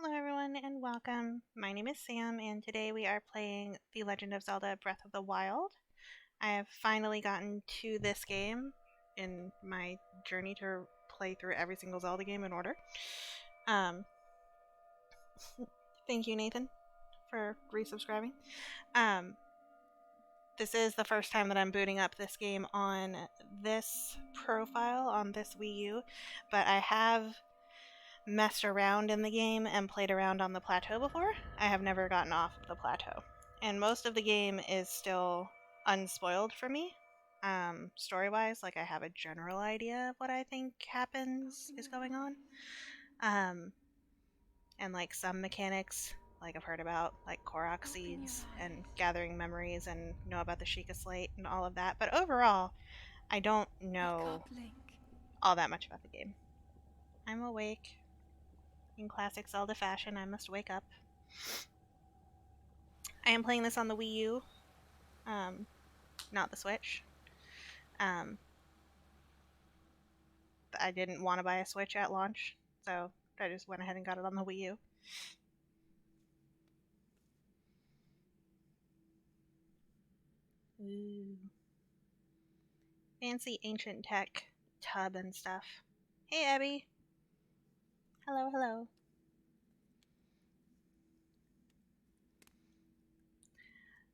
Hello, everyone, and welcome. My name is Sam, and today we are playing The Legend of Zelda Breath of the Wild. I have finally gotten to this game in my journey to play through every single Zelda game in order. Um, Thank you, Nathan, for resubscribing. Um, this is the first time that I'm booting up this game on this profile on this Wii U, but I have messed around in the game and played around on the plateau before. I have never gotten off of the plateau. And most of the game is still unspoiled for me. Story wise, like I have a general idea of what I think happens is going on. Um, and like some mechanics, like I've heard about, like Korok seeds and gathering memories and know about the Sheikah Slate and all of that. But overall, I don't know all that much about the game. I'm awake. In classic Zelda fashion, I must wake up. I am playing this on the Wii U, not the Switch. I didn't want to buy a Switch at launch, so I just went ahead and got it on the Wii U. Ooh. Fancy ancient tech tub and stuff. Hey, Abby. Hello, hello.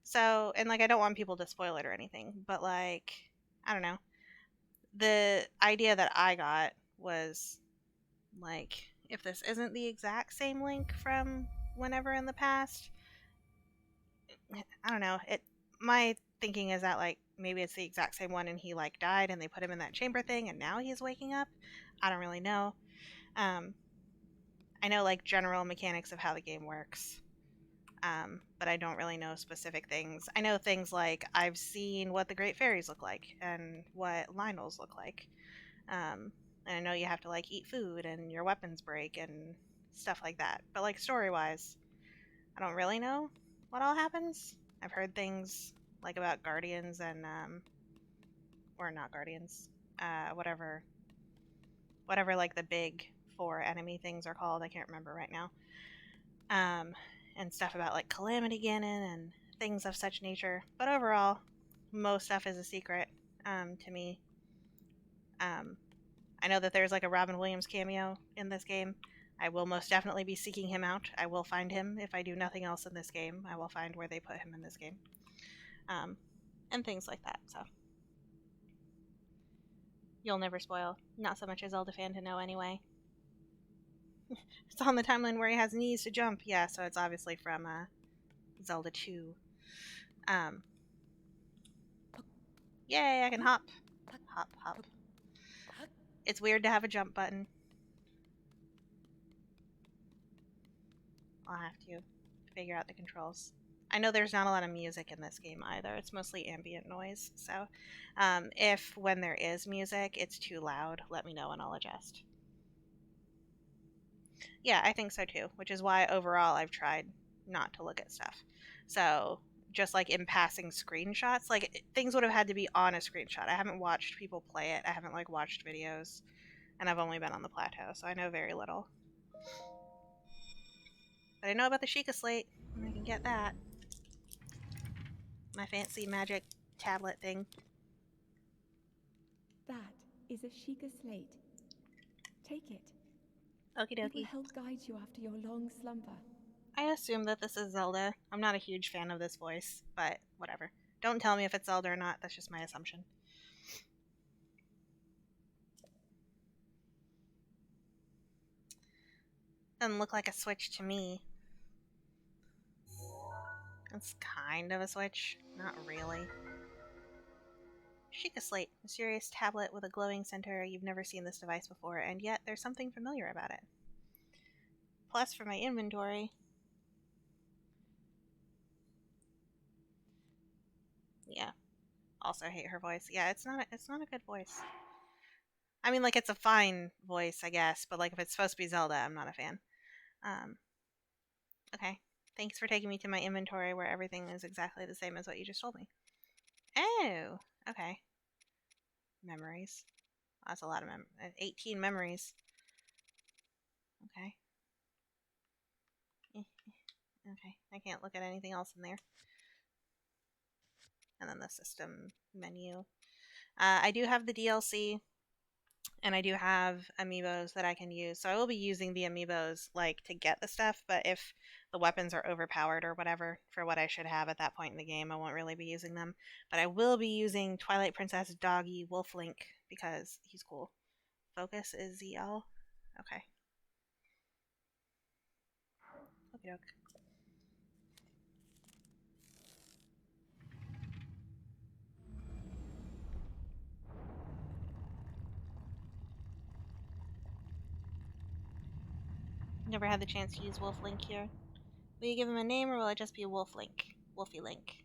So, and like, I don't want people to spoil it or anything, but like, I don't know. The idea that I got was like, if this isn't the exact same Link from whenever in the past, I don't know. My thinking is that like maybe it's the exact same one and he like died and they put him in that chamber thing and now he's waking up. I don't really know. Um, I know like general mechanics of how the game works. But I don't really know specific things. I know things like I've seen what the Great Fairies look like and what Lionels look like. And I know you have to like eat food and your weapons break and stuff like that. But like story wise, I don't really know what all happens. I've heard things like about Guardians and or not Guardians, whatever like the big four enemy things are called. I can't remember right now. And stuff about like Calamity Ganon and things of such nature. But overall, most stuff is a secret to me. I know that there's like a Robin Williams cameo in this game. I will most definitely be seeking him out. I will find him if I do nothing else in this game. I will find where they put him in this game. Um, and things like that. So you'll never spoil. Not so much a Zelda fan to know anyway. It's on the timeline where he has knees to jump. Yeah, so it's obviously from Zelda 2. Um, Yay, I can hop. Hop, hop. It's weird to have a jump button. I'll have to figure out the controls. I know there's not a lot of music in this game either. It's mostly ambient noise. So if when there is music, it's too loud, let me know and I'll adjust. Yeah, I think so too, which is why overall I've tried not to look at stuff. So just like in passing screenshots, like things would have had to be on a screenshot. I haven't watched people play it. I haven't like watched videos, and I've only been on the plateau, so I know very little. But I know about the Sheikah Slate, and I can get that. My fancy magic tablet thing. That is a Sheikah slate. Take it. Okie It will dokie. help guide you after your long slumber. I assume that this is Zelda. I'm not a huge fan of this voice, but whatever. Don't tell me if it's Zelda or not, that's just my assumption. Doesn't look like a Switch to me. It's kind of a Switch. Not really. Sheikah Slate, mysterious tablet with a glowing center. You've never seen this device before, and yet there's something familiar about it. Plus, for my inventory. Yeah. Also hate her voice. Yeah, it's not a good voice. I mean, like, it's a fine voice, I guess, but like if it's supposed to be Zelda, I'm not a fan. Um, okay. Thanks for taking me to my inventory where everything is exactly the same as what you just told me. Oh, okay. Memories. That's a lot of 18 memories. Okay. Okay, I can't look at anything else in there. And then the system menu. I do have the DLC, and I do have amiibos that I can use. So I will be using the amiibos like to get the stuff, but if the weapons are overpowered or whatever for what I should have at that point in the game, I won't really be using them. But I will be using Twilight Princess Doggy Wolf Link because he's cool. Focus is ZL. Okay. Okay, doke. Never had the chance to use Wolf Link here. Will you give him a name or will it just be Wolf Link? Wolfie Link.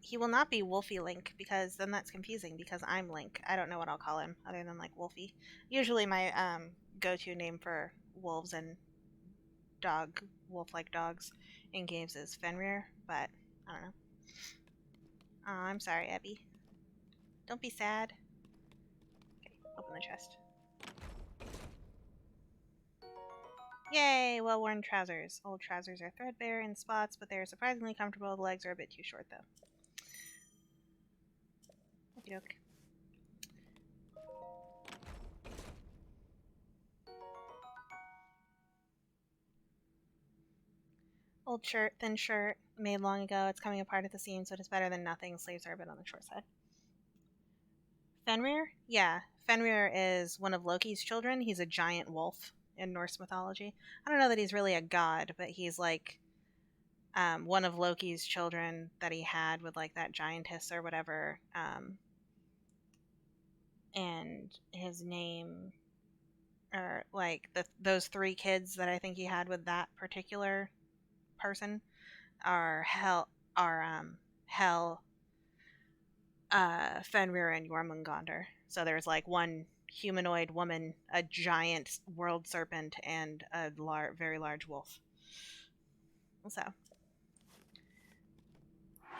He will not be Wolfie Link because then that's confusing because I'm Link. I don't know what I'll call him other than like Wolfie. Usually my go-to name for wolves and wolf-like dogs in games is Fenrir, but I don't know. Oh, I'm sorry, Abby. Don't be sad. Okay, open the chest. Yay! Well-worn trousers. Old trousers are threadbare in spots, but they're surprisingly comfortable. The legs are a bit too short, though. Okie doke. Old shirt, thin shirt, made long ago. It's coming apart at the seams, but it's better than nothing. Sleeves are a bit on the short side. Fenrir? Yeah. Fenrir is one of Loki's children. He's a giant wolf in Norse mythology. I don't know that he's really a god, but he's like one of Loki's children that he had with like that giantess or whatever. And his name, or like those three kids that I think he had with that particular person are Hel, Fenrir, and Jormungandr. So there's like one humanoid woman, a giant world serpent, and a very large wolf. So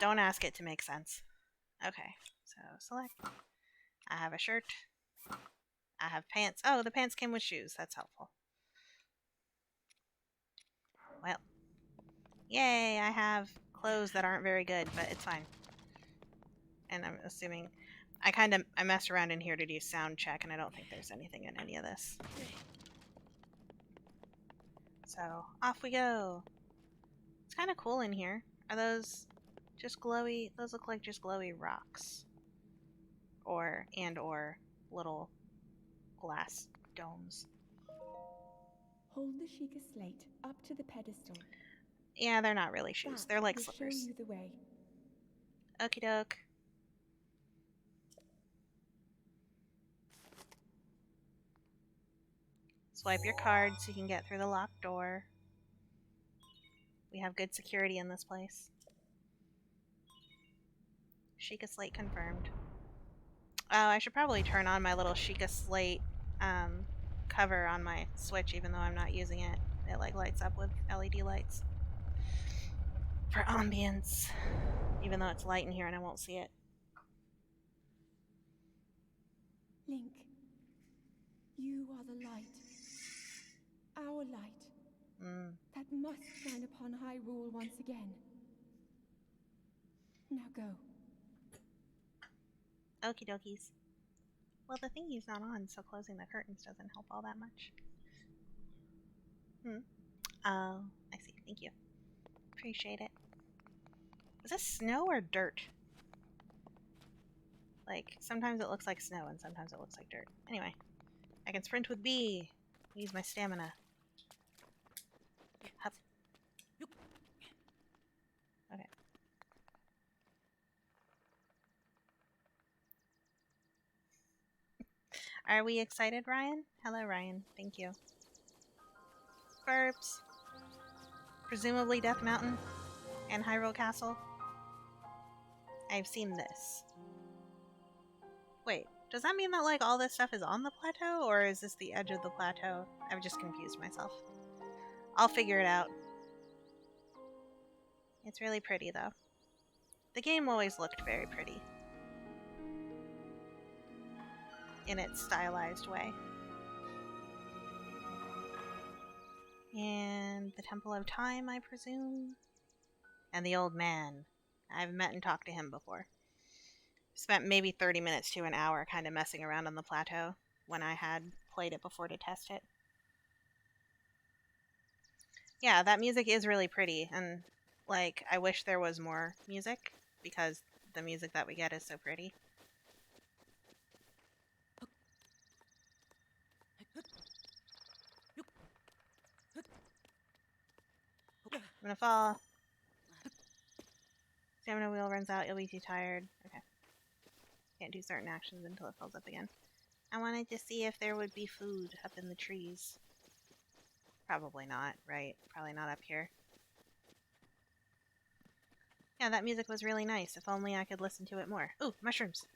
don't ask it to make sense. Okay, so select. I have a shirt. I have pants. Oh, the pants came with shoes. That's helpful. Well, yay! I have clothes that aren't very good, but it's fine. And I'm assuming I messed around in here to do sound check, and I don't think there's anything in any of this. So off we go. It's kind of cool in here. Are those just glowy? Those look like just glowy rocks, or little glass domes. Hold the Sheikah slate up to the pedestal. Yeah, they're not really shoes. That They're like will slippers. show you the way. Okie doke. Swipe your card so you can get through the locked door. We have good security in this place. Sheikah slate confirmed. Oh, I should probably turn on my little Sheikah slate cover on my Switch, even though I'm not using it. It like lights up with LED lights for ambience, even though it's light in here and I won't see it. Link, you are the light. Our light. That must shine upon Hyrule once again. Now go. Okie dokies. Well, the thingy's not on, so closing the curtains doesn't help all that much. Oh, I see. Thank you. Appreciate it. Is this snow or dirt? Like, sometimes it looks like snow and sometimes it looks like dirt. Anyway, I can sprint with B. Use my stamina. Hup. Okay. Are we excited, Ryan? Hello, Ryan. Thank you. Burps. Presumably Death Mountain and Hyrule Castle. I've seen this. Wait, does that mean that like all this stuff is on the plateau, or is this the edge of the plateau? I've just confused myself. I'll figure it out. It's really pretty though. The game always looked very pretty in its stylized way. And the Temple of Time, I presume. And the old man. I've met and talked to him before. Spent maybe 30 minutes to an hour kind of messing around on the plateau when I had played it before to test it. Yeah, that music is really pretty, and like I wish there was more music because the music that we get is so pretty. I'm gonna fall. Stamina wheel runs out, you'll be too tired. Okay. Can't do certain actions until it fills up again. I wanted to see if there would be food up in the trees. Probably not, right? Probably not up here. Yeah, that music was really nice. If only I could listen to it more. Ooh, mushrooms!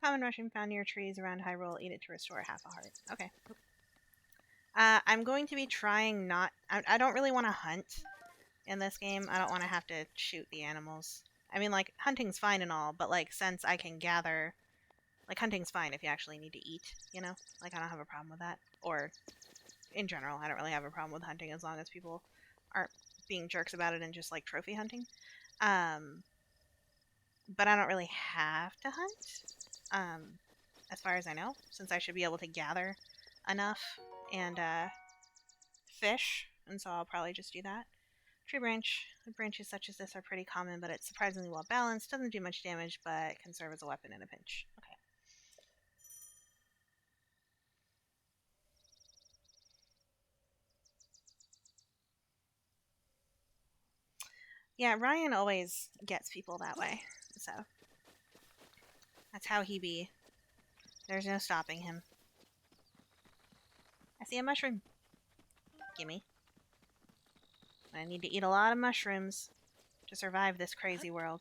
Common mushroom found near trees around Hyrule. Eat it to restore half a heart. Okay. I'm going to be trying not... I don't really want to hunt in this game. I don't want to have to shoot the animals. I mean, like, hunting's fine and all, but, like, since I can gather... Like, hunting's fine if you actually need to eat, you know? Like, I don't have a problem with that. Or, in general, I don't really have a problem with hunting as long as people aren't being jerks about it and just, like, trophy hunting. But I don't really have to hunt, as far as I know, since I should be able to gather enough and, fish, and so I'll probably just do that. Tree branch. Branches such as this are pretty common, but it's surprisingly well balanced. Doesn't do much damage, but can serve as a weapon in a pinch. Okay. Yeah, Ryan always gets people that way, so that's how he be. There's no stopping him. I see a mushroom. Gimme. I need to eat a lot of mushrooms to survive this crazy world.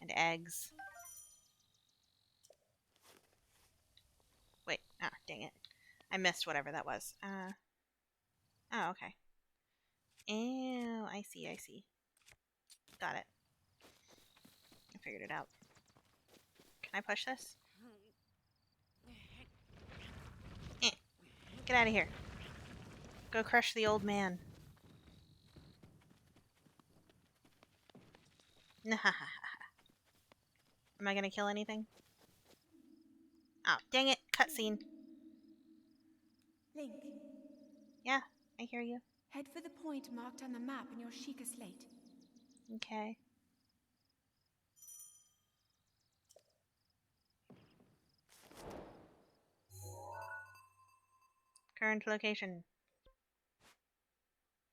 And eggs. Wait, dang it. I missed whatever that was. Oh, okay. Oh, I see, I see. Got it. I figured it out. Can I push this? Eh. Get out of here. Go crush the old man. Am I gonna kill anything? Oh, dang it. Cutscene. Link, Yeah, I hear you. head for the point marked on the map in your Sheikah slate. Okay. Current location.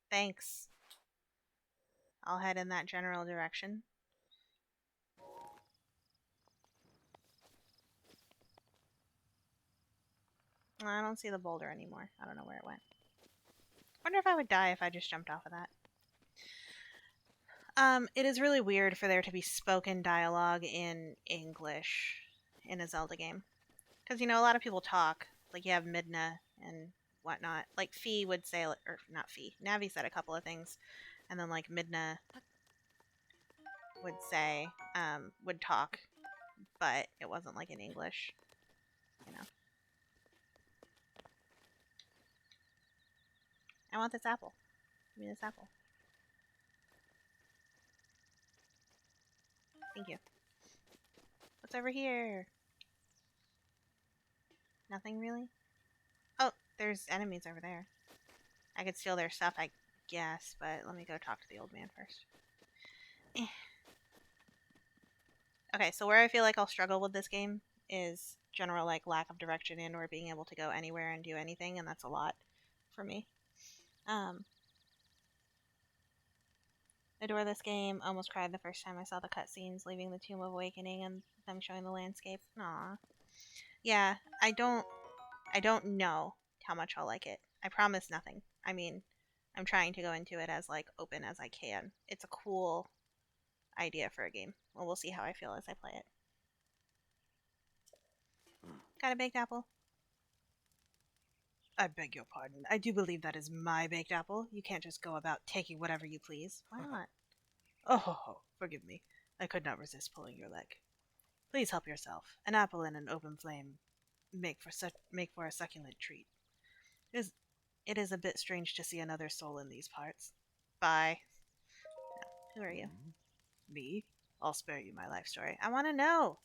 Thanks. I'll head in that general direction. I don't see the boulder anymore. I don't know where it went. Wonder if I would die if I just jumped off of that. It is really weird for there to be spoken dialogue in English in a Zelda game. Because, you know, a lot of people talk. Like, you have Midna and whatnot. Like, Fee would say, or not Fee, Navi said a couple of things. And then, like, Midna would say, would talk. But it wasn't, like, in English. You know. I want this apple. Give me this apple. Thank you. What's over here? Nothing really? Oh, there's enemies over there. I could steal their stuff, I guess, but let me go talk to the old man first. Okay, so where I feel like I'll struggle with this game is general, like, lack of direction in or being able to go anywhere and do anything, and that's a lot for me. Adore this game. Almost cried the first time I saw the cutscenes, leaving the Tomb of Awakening and them showing the landscape. Aw. Yeah, I don't know how much I'll like it. I promise nothing. I mean, I'm trying to go into it as, like, open as I can. It's a cool idea for a game. Well, we'll see how I feel as I play it. Got a baked apple? I beg your pardon. I do believe that is my baked apple. You can't just go about taking whatever you please. Why not? Oh, forgive me. I could not resist pulling your leg. Please help yourself. An apple in an open flame make for a succulent treat. It is, it is a bit strange to see another soul in these parts. Bye. Who are you? Me? I'll spare you my life story. I want to know.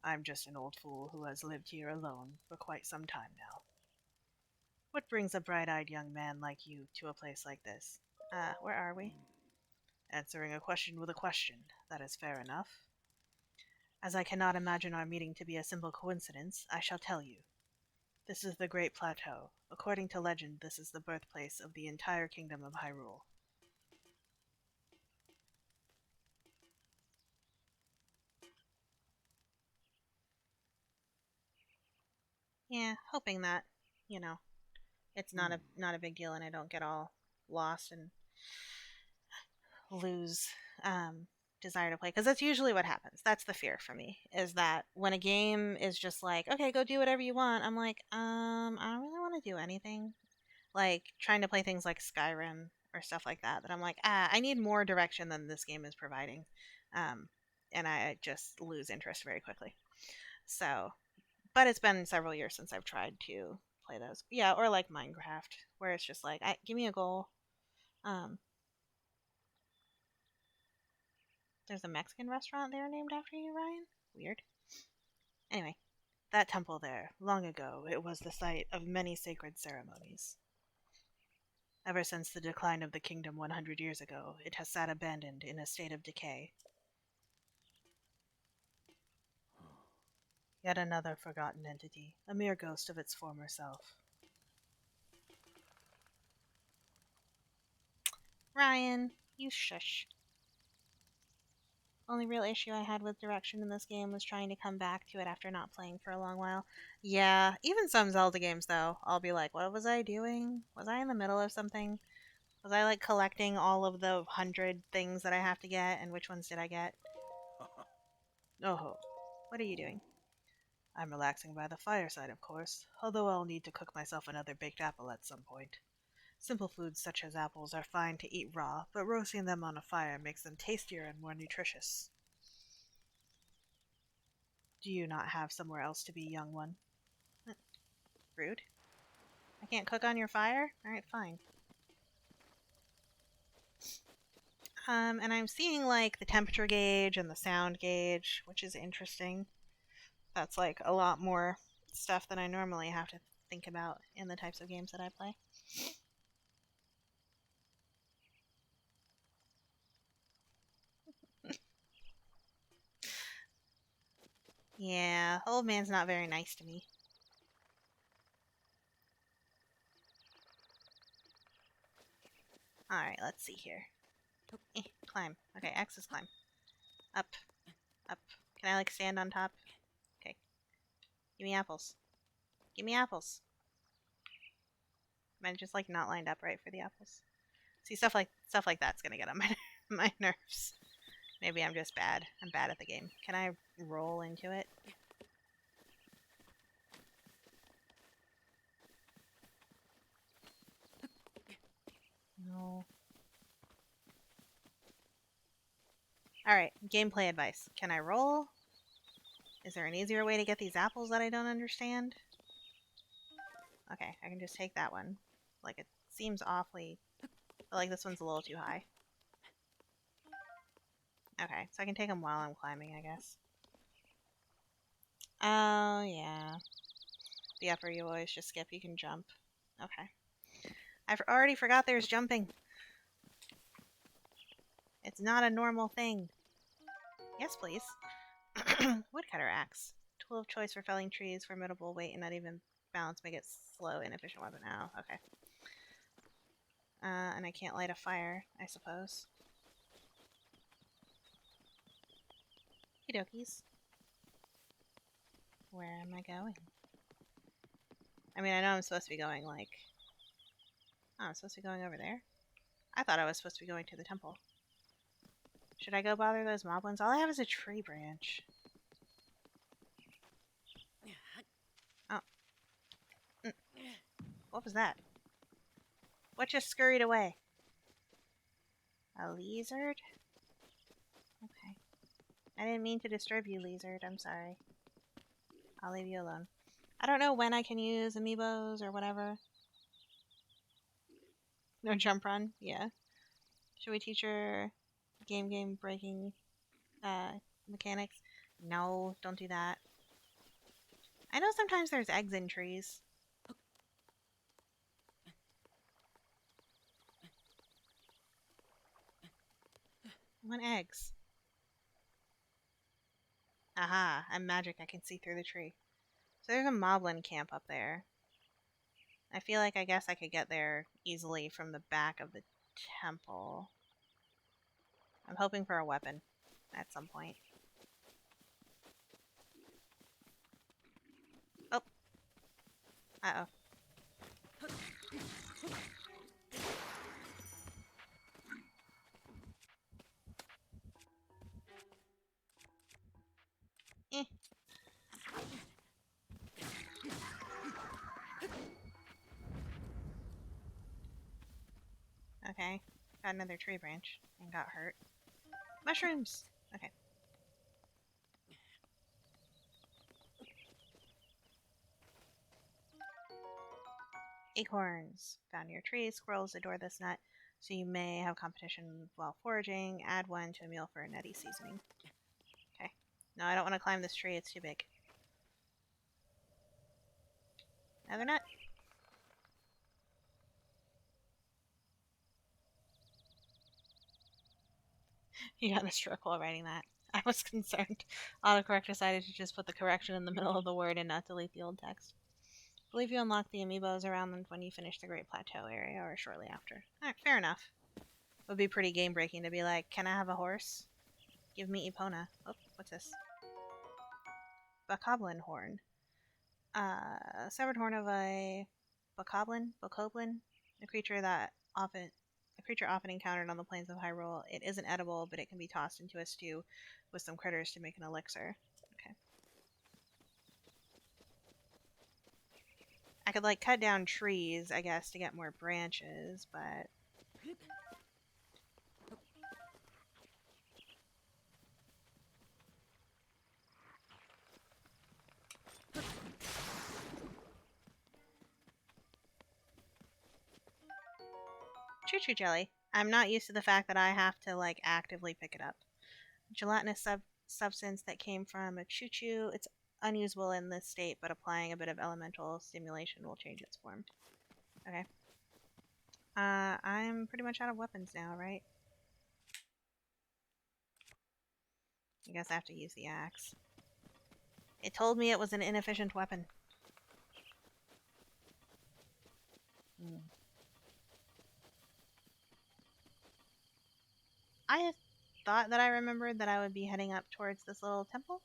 I'm just an old fool who has lived here alone for quite some time now. What brings a bright-eyed young man like you to a place like this? Where are we? Answering a question with a question. That is fair enough. As I cannot imagine our meeting to be a simple coincidence, I shall tell you. This is the Great Plateau. According to legend, this is the birthplace of the entire kingdom of Hyrule. Yeah, hoping that, you know, it's not a big deal and I don't get all lost and lose desire to play, because that's usually what happens. That's the fear for me, is that when a game is just like, okay, go do whatever you want, I'm like, I don't really want to do anything. Like trying to play things like Skyrim or stuff like that, that I'm like, I need more direction than this game is providing. Um, and I just lose interest very quickly. So, but it's been several years since I've tried to play those. Yeah, or like Minecraft, where it's just like, give me a goal. Um, there's a Mexican restaurant there named after you, Ryan. Weird. Anyway, that temple there, long ago, it was the site of many sacred ceremonies. Ever since the decline of the kingdom 100 years ago, it has sat abandoned in a state of decay. Yet another forgotten entity, a mere ghost of its former self. Ryan, you shush. Only real issue I had with direction in this game was trying to come back to it after not playing for a long while. Yeah, even some Zelda games, though, I'll be like, what was I doing? Was I in the middle of something? Was I like collecting all of the 100 things that I have to get, and which ones did I get? Oh, what are you doing? I'm relaxing by the fireside, of course, although I'll need to cook myself another baked apple at some point. Simple foods such as apples are fine to eat raw, but roasting them on a fire makes them tastier and more nutritious. Do you not have somewhere else to be, young one? Rude. I can't cook on your fire? Alright, fine. And I'm seeing like the temperature gauge and the sound gauge, which is interesting. That's like a lot more stuff than I normally have to think about in the types of games that I play. Yeah, old man's not very nice to me. Alright, let's see here. Climb. Okay, X is climb. Up. Up. Can I like stand on top? Okay. Give me apples. Give me apples. Am I just like not lined up right for the apples? See, stuff like that's gonna get on my my nerves. Maybe I'm just bad. I'm bad at the game. Can I roll into it? No. Alright, gameplay advice. Can I roll? Is there an easier way to get these apples that I don't understand? Okay, I can just take that one. Like, it seems awfully... I like this one's a little too high. Okay, so I can take them while I'm climbing, I guess. Oh, yeah. The upper you always just skip, you can jump. Okay. I've already forgot there's jumping. It's not a normal thing. Yes, please. Woodcutter axe. Tool of choice for felling trees, formidable weight and uneven balance make it slow, inefficient weapon. Oh, okay. And I can't light a fire, I suppose. Okie dokies. Where am I going? I mean, I know I'm supposed to be going, like... Oh, I'm supposed to be going over there? I thought I was supposed to be going to the temple. Should I go bother those moblins? All I have is a tree branch. Oh. What was that? What just scurried away? A lizard? Okay. I didn't mean to disturb you, lizard. I'm sorry. I'll leave you alone. I don't know when I can use amiibos or whatever. No jump run? Yeah. Should we teach her game breaking uh, mechanics? No, don't do that. I know sometimes there's eggs in trees. I want eggs. Aha, I'm magic. I can see through the tree. So there's a moblin camp up there. I feel like I guess I could get there easily from the back of the temple. I'm hoping for a weapon at some point. Oh, uh-oh. Eh. Okay. Got another tree branch and got hurt. Mushrooms! Okay. Acorns. Found near trees. Squirrels adore this nut, so you may have competition while foraging. Add one to a meal for a nutty seasoning. Okay. No, I don't want to climb this tree. It's too big. Another nut. You got a stroke while writing that. I was concerned. Autocorrect decided to just put the correction in the middle of the word and not delete the old text. I believe you unlock the amiibos around them when you finish the Great Plateau area or shortly after. Alright, fair enough. It would be pretty game breaking to be like, can I have a horse? Give me Epona. Oh, what's this? Bokoblin horn. Severed horn of a bokoblin, a creature often encountered on the plains of Hyrule. It isn't edible, but it can be tossed into a stew with some critters to make an elixir. Okay. I could like cut down trees, I guess, to get more branches, but choo-choo jelly. I'm not used to the fact that I have to like actively pick it up. Gelatinous substance that came from a choo-choo. It's unusable in this state, but applying a bit of elemental stimulation will change its form. Okay. I'm pretty much out of weapons now, right? I guess I have to use the axe. It told me it was an inefficient weapon. Hmm. I thought that I remembered that I would be heading up towards this little temple,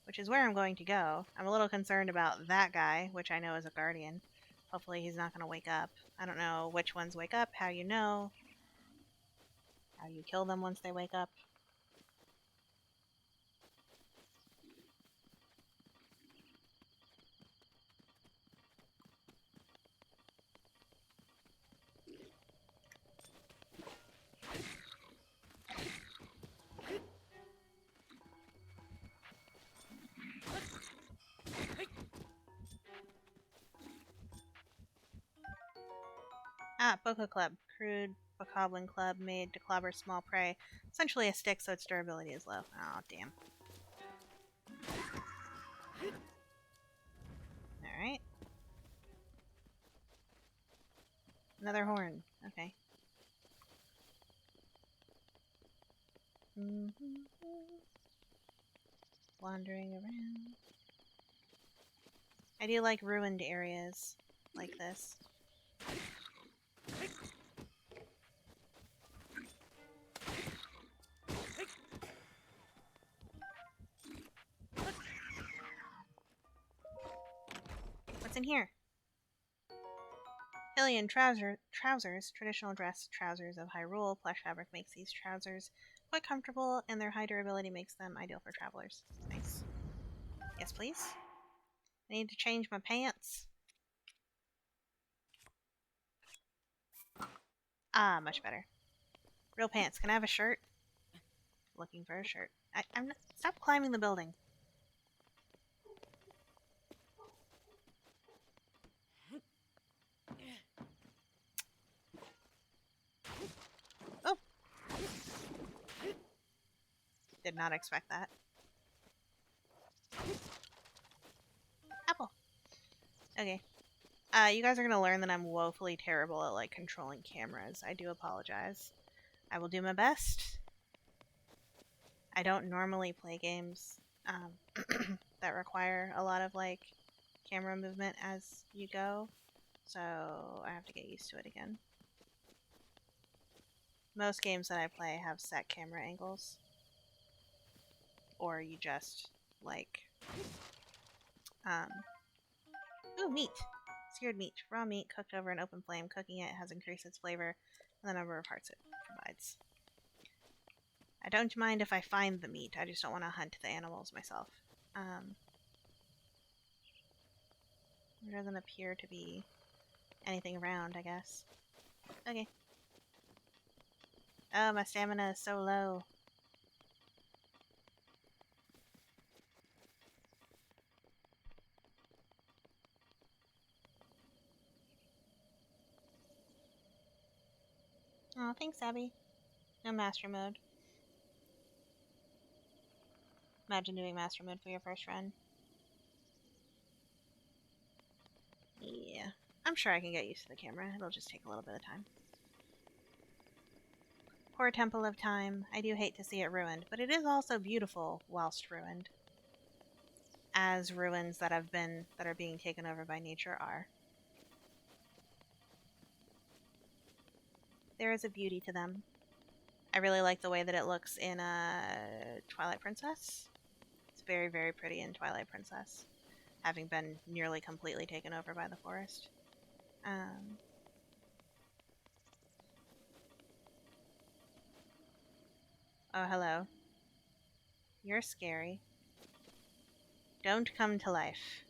which is where I'm going to go. I'm a little concerned about that guy, which I know is a guardian. Hopefully he's not going to wake up. I don't know which ones wake up, how you know, how you kill them once they wake up. Ah, Boca Club. Crude bokoblin club made to clobber small prey. Essentially a stick, so its durability is low. Oh, damn. Alright. Another horn. Okay. Wandering around. I do like ruined areas like this. What's in here? Hylian trousers, traditional dress trousers of Hyrule. Plush fabric makes these trousers quite comfortable, and their high durability makes them ideal for travelers. Nice. Yes, please. I need to change my pants. Ah, much better. Real pants. Can I have a shirt? Looking for a shirt. I'm not, stop climbing the building. Did not expect that. Apple. Okay. You guys are gonna learn that I'm woefully terrible at like controlling cameras. I do apologize. I will do my best. I don't normally play games that require a lot of like camera movement as you go, so I have to get used to it again. Most games that I play have set camera angles, or you just like um, ooh, meat. Seared meat. Raw meat cooked over an open flame. Cooking it has increased its flavor and the number of hearts it provides. I don't mind if I find the meat. I just don't want to hunt the animals myself. There doesn't appear to be anything around, I guess. Okay. Oh, my stamina is so low. Oh, thanks, Abby. No master mode. Imagine doing master mode for your first run. Yeah. I'm sure I can get used to the camera. It'll just take a little bit of time. Poor Temple of Time. I do hate to see it ruined, but it is also beautiful whilst ruined. As ruins that are being taken over by nature are. There is a beauty to them. I really like the way that it looks in Twilight Princess. It's very, very pretty in Twilight Princess, having been nearly completely taken over by the forest. Oh, hello. You're scary. Don't come to life.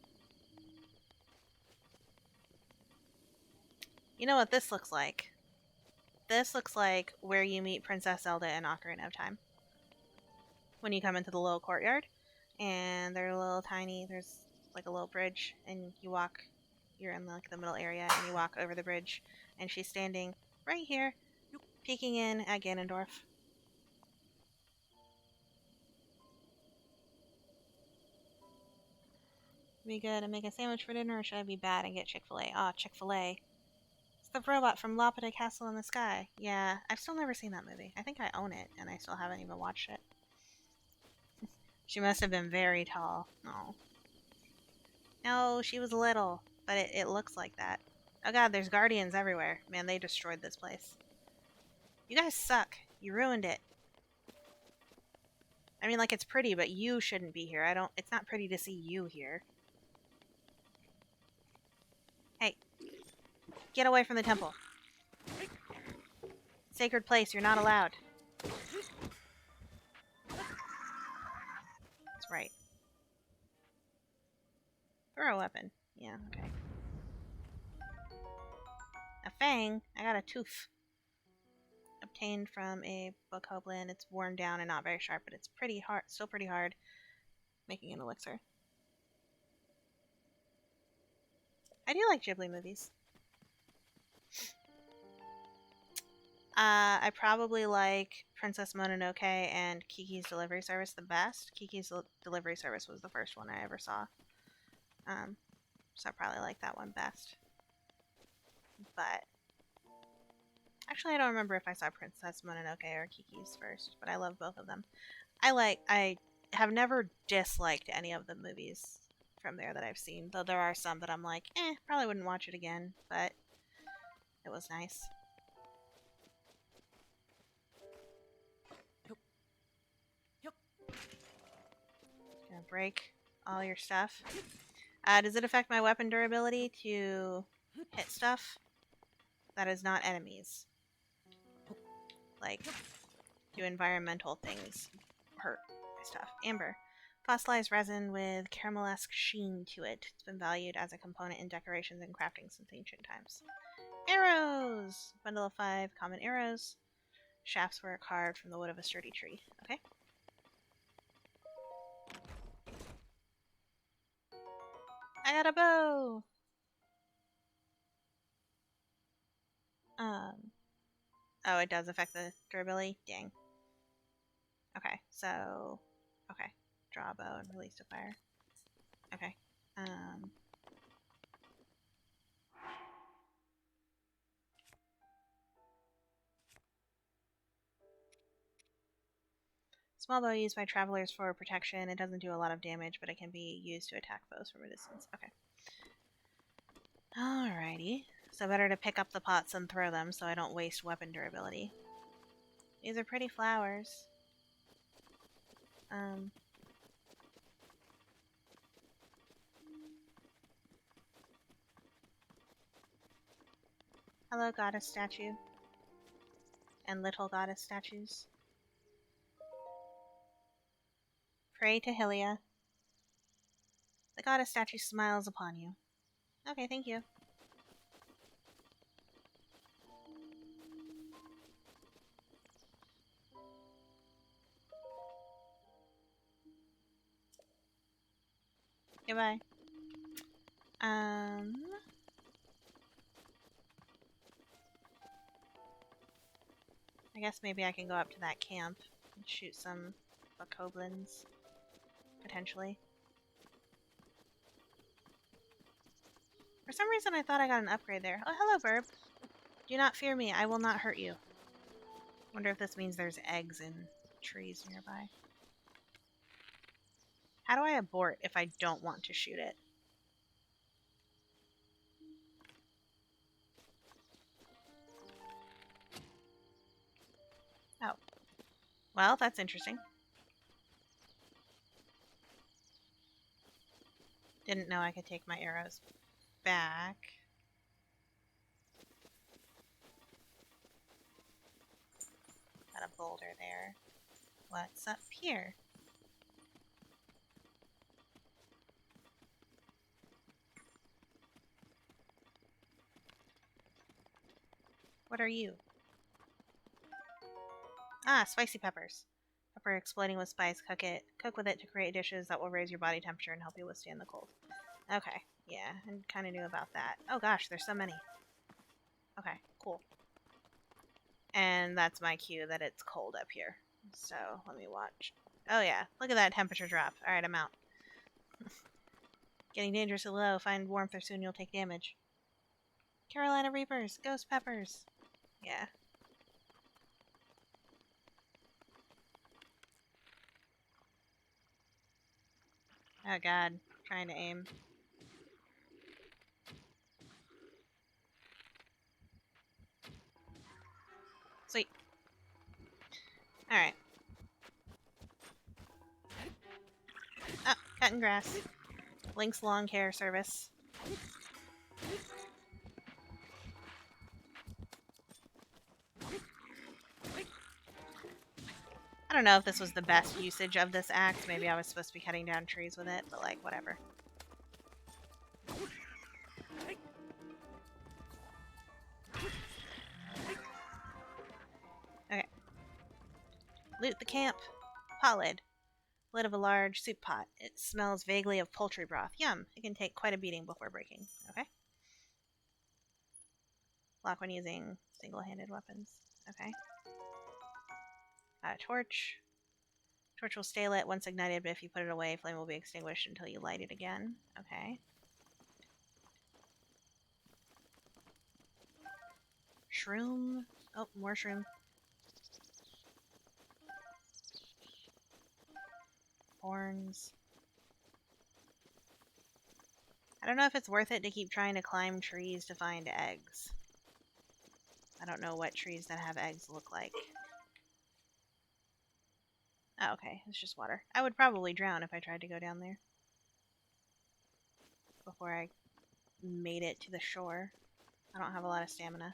You know what this looks like? This looks like where you meet Princess Zelda in Ocarina of Time. When you come into the little courtyard, and they're a little tiny, there's like a little bridge, and you're in like the middle area, and you walk over the bridge, and she's standing right here, peeking in at Ganondorf. Be good and make a sandwich for dinner, or should I be bad and get Chick-fil-A? Ah, Chick-fil-A. It's the robot from Lapide Castle in the Sky. Yeah, I've still never seen that movie. I think I own it, and I still haven't even watched it. She must have been very tall. Oh. No, she was little, but it looks like that. Oh god, there's guardians everywhere. Man, they destroyed this place. You guys suck. You ruined it. I mean, like, it's pretty, but you shouldn't be here. It's not pretty to see you here. Hey, get away from the temple. Sacred place, you're not allowed. That's right. Throw a weapon. Yeah, okay. A fang? I got a tooth. Obtained from a bokoblin. It's worn down and not very sharp, but it's pretty hard. Still pretty hard. Making an elixir. I do like Ghibli movies. I probably like Princess Mononoke and Kiki's Delivery Service the best. Kiki's Delivery Service was the first one I ever saw. So I probably like that one best. But actually, I don't remember if I saw Princess Mononoke or Kiki's first, but I love both of them. I have never disliked any of the movies from there that I've seen, though there are some that I'm like, probably wouldn't watch it again, but it was nice. Gonna break all your stuff. Does it affect my weapon durability to hit stuff that is not enemies? Like, do environmental things hurt my stuff? Amber. Fossilized resin with caramelesque sheen to it. It's been valued as a component in decorations and crafting since ancient times. Arrows! Bundle of 5 common arrows. Shafts were carved from the wood of a sturdy tree. Okay. I got a bow! Oh, it does affect the durability? Dang. Okay, so... Okay. Draw a bow and release a fire. Okay. Small bow used by travelers for protection. It doesn't do a lot of damage, but it can be used to attack foes from a distance. Okay. Alrighty. So better to pick up the pots and throw them so I don't waste weapon durability. These are pretty flowers. Hello, goddess statue. And little goddess statues. Pray to Hylia. The goddess statue smiles upon you. Okay, thank you. Goodbye. I guess maybe I can go up to that camp and shoot some bokoblins, potentially. For some reason I thought I got an upgrade there. Oh, hello, Burb. Do not fear me, I will not hurt you. Wonder if this means there's eggs in trees nearby. How do I abort if I don't want to shoot it? Oh. Well, that's interesting. Didn't know I could take my arrows back. Got a boulder there. What's up here? What are you? Ah, spicy peppers. Pepper exploding with spice. Cook with it to create dishes that will raise your body temperature and help you withstand the cold. Okay, yeah, I kind of knew about that. Oh gosh, there's so many. Okay, cool. And that's my cue that it's cold up here. So, let me watch. Oh yeah, look at that temperature drop. Alright, I'm out. Getting dangerously low. Find warmth or soon you'll take damage. Carolina Reapers. Ghost peppers. Yeah. Oh god. Trying to aim. Sweet. Alright. Oh, cutting grass. Link's lawn care service. I don't know if this was the best usage of this axe. Maybe I was supposed to be cutting down trees with it, but like, whatever. Okay. Loot the camp. Pot lid. Lid of a large soup pot. It smells vaguely of poultry broth. Yum. It can take quite a beating before breaking. Okay. Lock when using single-handed weapons. Okay. Torch. Torch will stay lit once ignited, but if you put it away, flame will be extinguished until you light it again. Okay. Shroom. Oh, more shroom. Horns. I don't know if it's worth it to keep trying to climb trees to find eggs. I don't know what trees that have eggs look like. Oh, okay. It's just water. I would probably drown if I tried to go down there before I made it to the shore. I don't have a lot of stamina.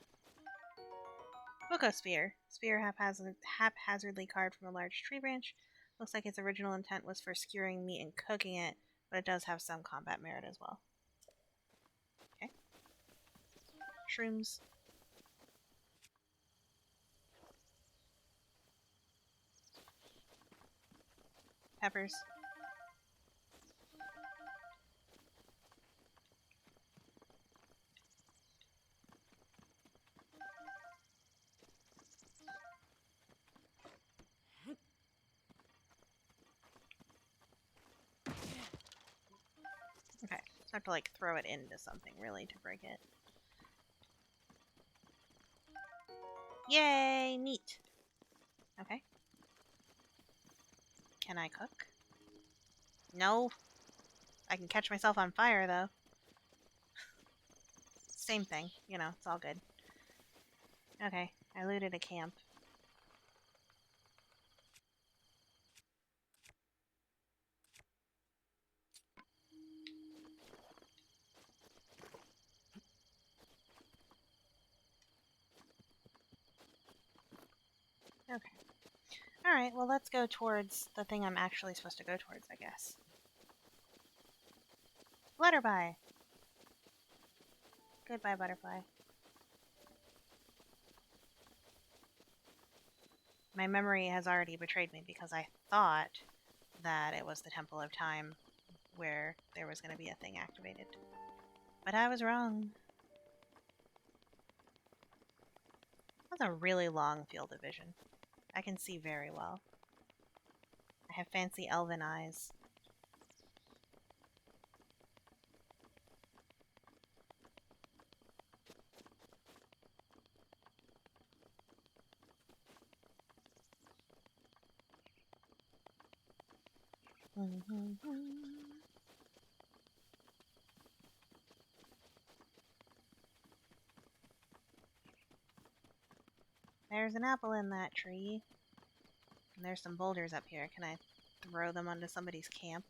Boko spear. Spear haphazardly carved from a large tree branch. Looks like its original intent was for skewering meat and cooking it, but it does have some combat merit as well. Okay. Shrooms. Peppers. I have to like throw it into something really to break it. Yay! Neat. Okay. Can I cook? No. I can catch myself on fire though. Same thing. You know, it's all good. Okay. I looted a camp. Okay. Alright, well let's go towards the thing I'm actually supposed to go towards, I guess. Flutterby! Goodbye, butterfly. My memory has already betrayed me because I thought that it was the Temple of Time where there was going to be a thing activated. But I was wrong. That's a really long field of vision. I can see very well. I have fancy elven eyes. There's an apple in that tree. And there's some boulders up here. Can I throw them onto somebody's camp?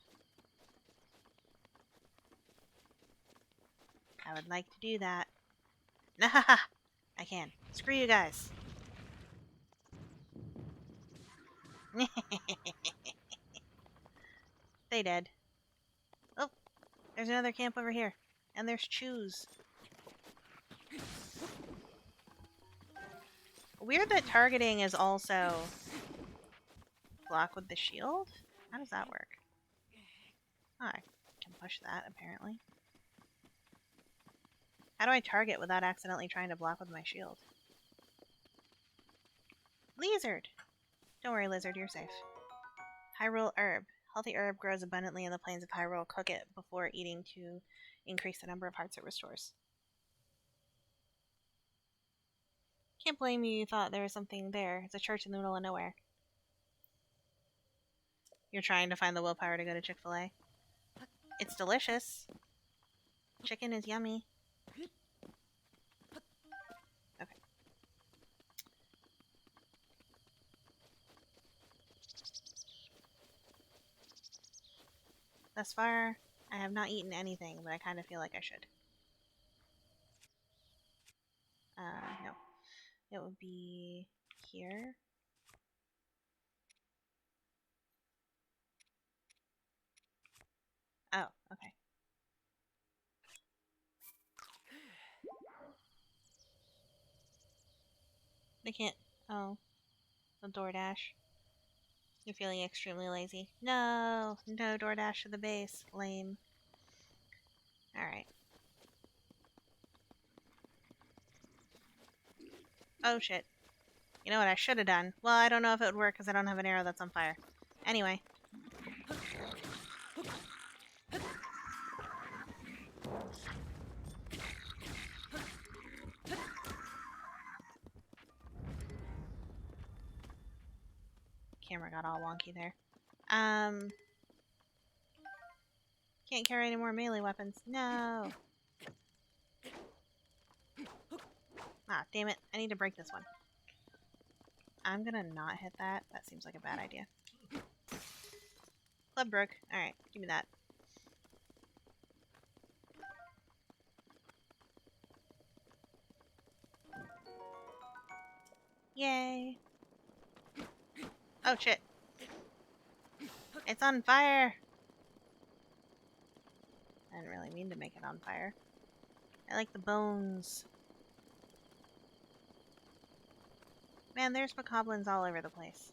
I would like to do that. Nahaha! I can. Screw you guys. They dead. Oh, there's another camp over here. And there's chews. Weird that targeting is also block with the shield? How does that work? Oh, I can push that, apparently. How do I target without accidentally trying to block with my shield? Lizard! Don't worry, lizard, you're safe. Hyrule herb. Healthy herb grows abundantly in the plains of Hyrule. Cook it before eating to increase the number of hearts it restores. Can't blame you thought there was something there. It's a church in the middle of nowhere. You're trying to find the willpower to go to Chick-fil-A. It's delicious. Chicken is yummy. Okay. Thus far, I have not eaten anything, but I kind of feel like I should. No. It would be here. Oh, okay. They can't. Oh, the DoorDash. You're feeling extremely lazy. No, no DoorDash to the base. Lame. Alright. Oh shit. You know what I should have done? Well, I don't know if it would work because I don't have an arrow that's on fire. Anyway. Camera got all wonky there. Can't carry any more melee weapons. No. Ah, damn it. I need to break this one. I'm gonna not hit that. That seems like a bad idea. Club broke. Alright, give me that. Yay. Oh shit. It's on fire! I didn't really mean to make it on fire. I like the bones. Man, there's bokoblins all over the place.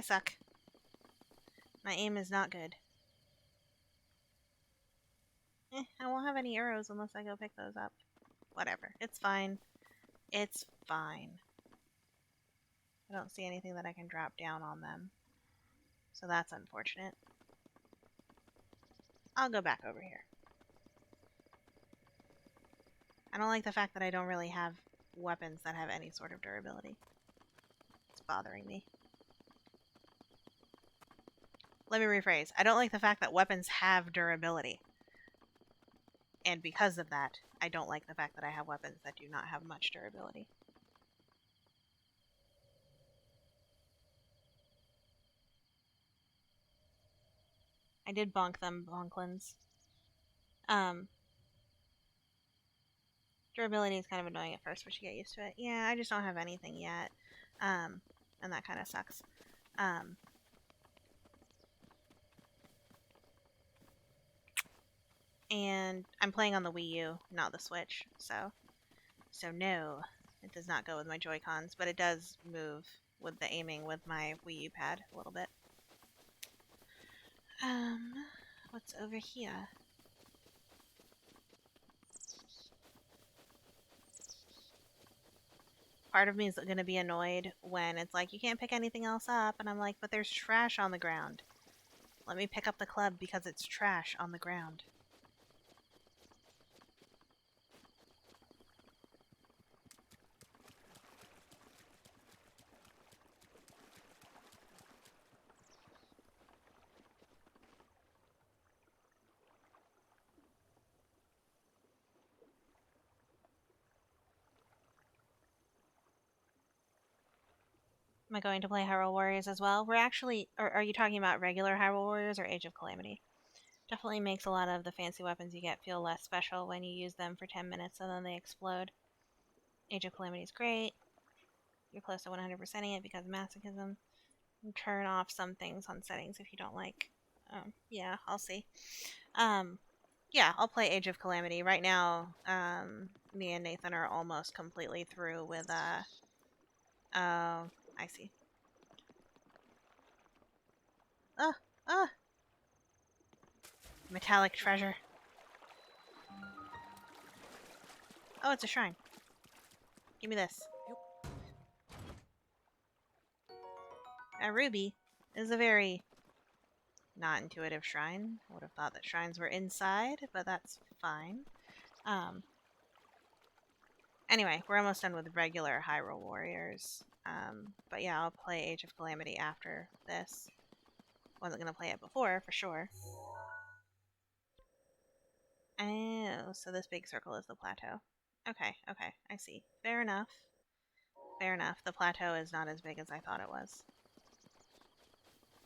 I suck. My aim is not good. I won't have any arrows unless I go pick those up. Whatever. It's fine. It's fine. I don't see anything that I can drop down on them. So that's unfortunate. I'll go back over here. I don't like the fact that I don't really have weapons that have any sort of durability. It's bothering me. Let me rephrase. I don't like the fact that weapons have durability. And because of that, I don't like the fact that I have weapons that do not have much durability. I did bonk them, bonklins. Durability is kind of annoying at first, but you get used to it. Yeah, I just don't have anything yet. And that kind of sucks. And I'm playing on the Wii U, not the Switch, so no, it does not go with my Joy-Cons, but it does move with the aiming with my Wii U pad a little bit. What's over here? Part of me is going to be annoyed when it's like, you can't pick anything else up, and I'm like, but there's trash on the ground. Let me pick up the club because it's trash on the ground. Am I going to play Hyrule Warriors as well? We're actually... are you talking about regular Hyrule Warriors or Age of Calamity? Definitely makes a lot of the fancy weapons you get feel less special when you use them for 10 minutes and then they explode. Age of Calamity is great. You're close to 100%ing it because of masochism. Turn off some things on settings if you don't like. Yeah, I'll see. Yeah, I'll play Age of Calamity. Right now, me and Nathan are almost completely through with, I see. Ah! Metallic treasure. Oh, it's a shrine. Give me this. A ruby is a very not intuitive shrine. I would have thought that shrines were inside, but that's fine. Anyway, we're almost done with regular Hyrule Warriors. But yeah, I'll play Age of Calamity after this. Wasn't gonna play it before, for sure. Oh, so this big circle is the plateau. Okay, I see. Fair enough. Fair enough. The plateau is not as big as I thought it was.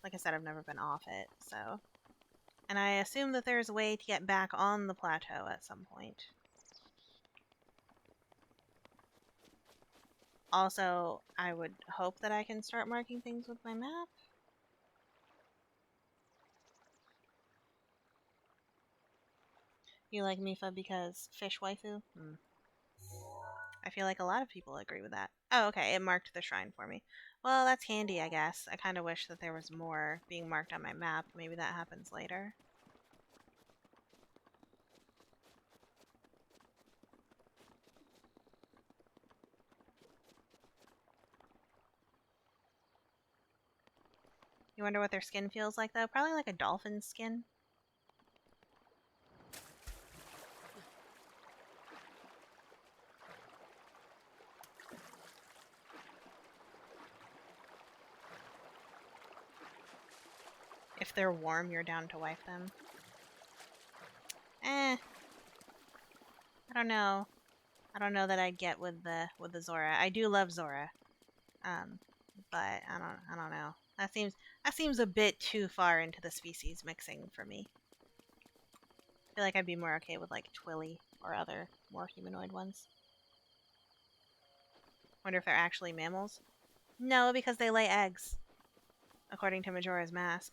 Like I said, I've never been off it, so... And I assume that there's a way to get back on the plateau at some point. Also, I would hope that I can start marking things with my map. You like Mifa because fish waifu? I feel like a lot of people agree with that. Oh, okay, it marked the shrine for me. Well, that's handy, I guess. I kind of wish that there was more being marked on my map. Maybe that happens later. You wonder what their skin feels like, though? Probably like a dolphin's skin. If they're warm, you're down to wipe them. I don't know. I don't know that I'd get with the Zora. I do love Zora. But I don't know. That seems a bit too far into the species mixing for me. I feel like I'd be more okay with like Twilly or other more humanoid ones. Wonder if they're actually mammals? No, because they lay eggs, according to Majora's Mask.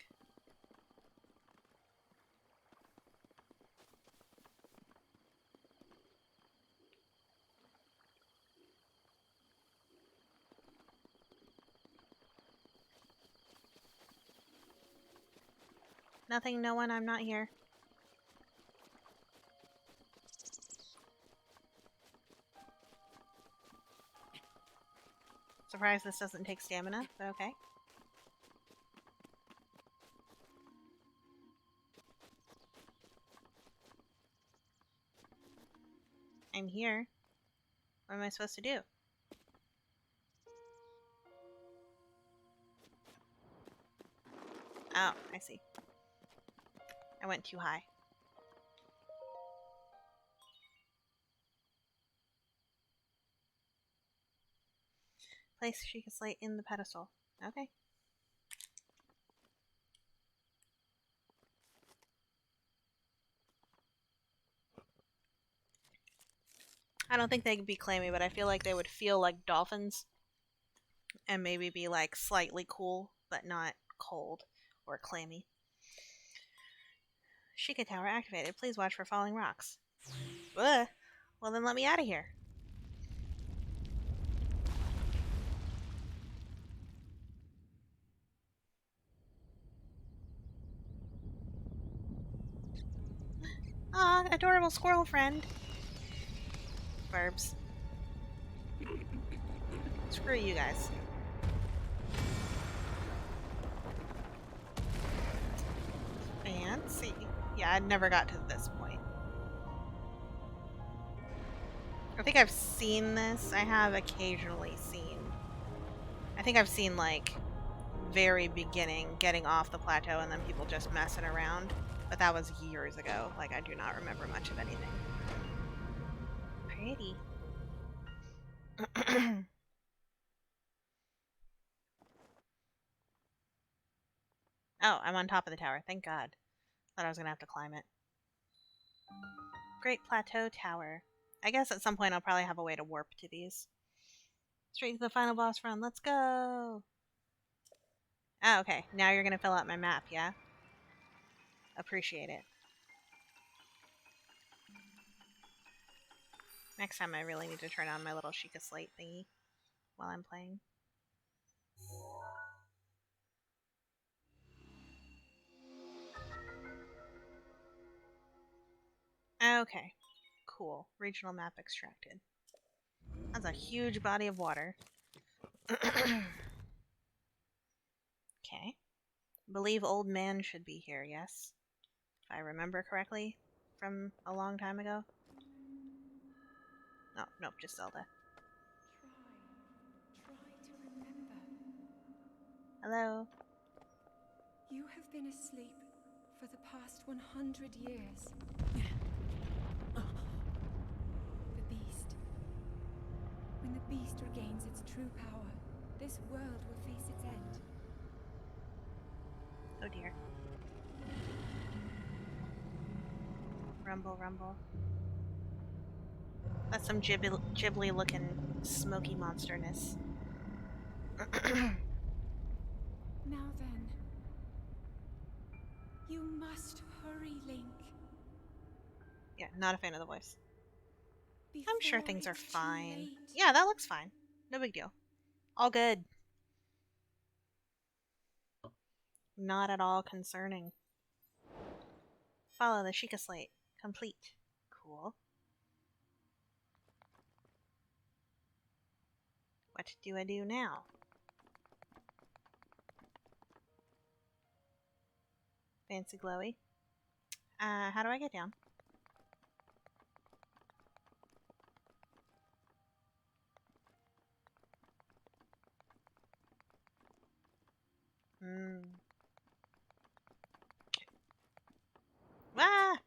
Nothing, no one, I'm not here. Surprised this doesn't take stamina, but okay. I'm here. What am I supposed to do? Oh, I see. I went too high. Place Sheikah Slate in the pedestal. Okay. I don't think they could be clammy, but I feel like they would feel like dolphins and maybe be like slightly cool, but not cold or clammy. Sheikah Tower activated. Please watch for falling rocks. Ugh. Well, then let me out of here. Aw, adorable squirrel friend. Verbs. Screw you guys. Fancy. Yeah, I never got to this point. I think I've seen this. I have occasionally seen. I think I've seen, like, very beginning getting off the plateau and then people just messing around. But that was years ago. Like, I do not remember much of anything. Pretty. Oh, I'm on top of the tower. Thank God. Thought I was going to have to climb it. Great Plateau Tower. I guess at some point I'll probably have a way to warp to these. Straight to the final boss run. Let's go! Oh, okay. Now you're going to fill out my map, yeah? Appreciate it. Next time I really need to turn on my little Sheikah Slate thingy while I'm playing. Okay. Cool. Regional map extracted. That's a huge body of water. Okay. Believe old man should be here, yes? If I remember correctly from a long time ago. Oh, nope, just Zelda. Try to remember. Hello. You have been asleep for the past 100 years. The beast. When the beast regains its true power, this world will face its end. Oh dear. Rumble, rumble. That's some Ghibli looking smoky monsterness. Now then. You must hurry, Link. Yeah, not a fan of the voice. I'm sure Before things are it's too fine. late. Yeah, that looks fine. No big deal. All good. Not at all concerning. Follow the Sheikah Slate. Complete. Cool. What do I do now? Fancy glowy. How do I get down? Okay. Ah!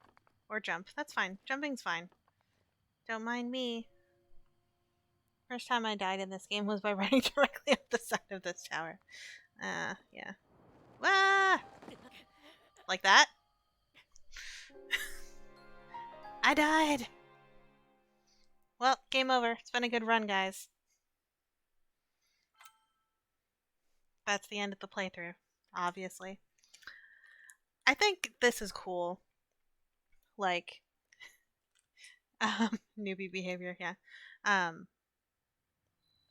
Or jump. That's fine. Jumping's fine. Don't mind me. First time I died in this game was by running directly up the side of this tower. Yeah. Ah! Like that? I died! Well, game over. It's been a good run, guys. That's the end of the playthrough, obviously. I think this is cool. Like, newbie behavior, yeah. Um,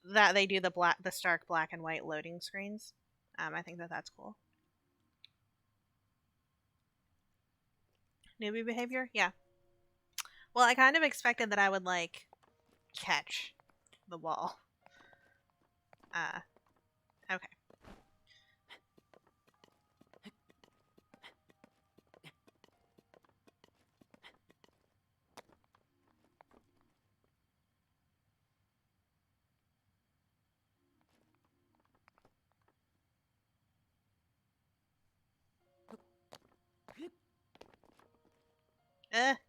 that they do the stark black and white loading screens. I think that that's cool. Newbie behavior? Yeah. Well, I kind of expected that I would, like, catch the wall. Uh, okay.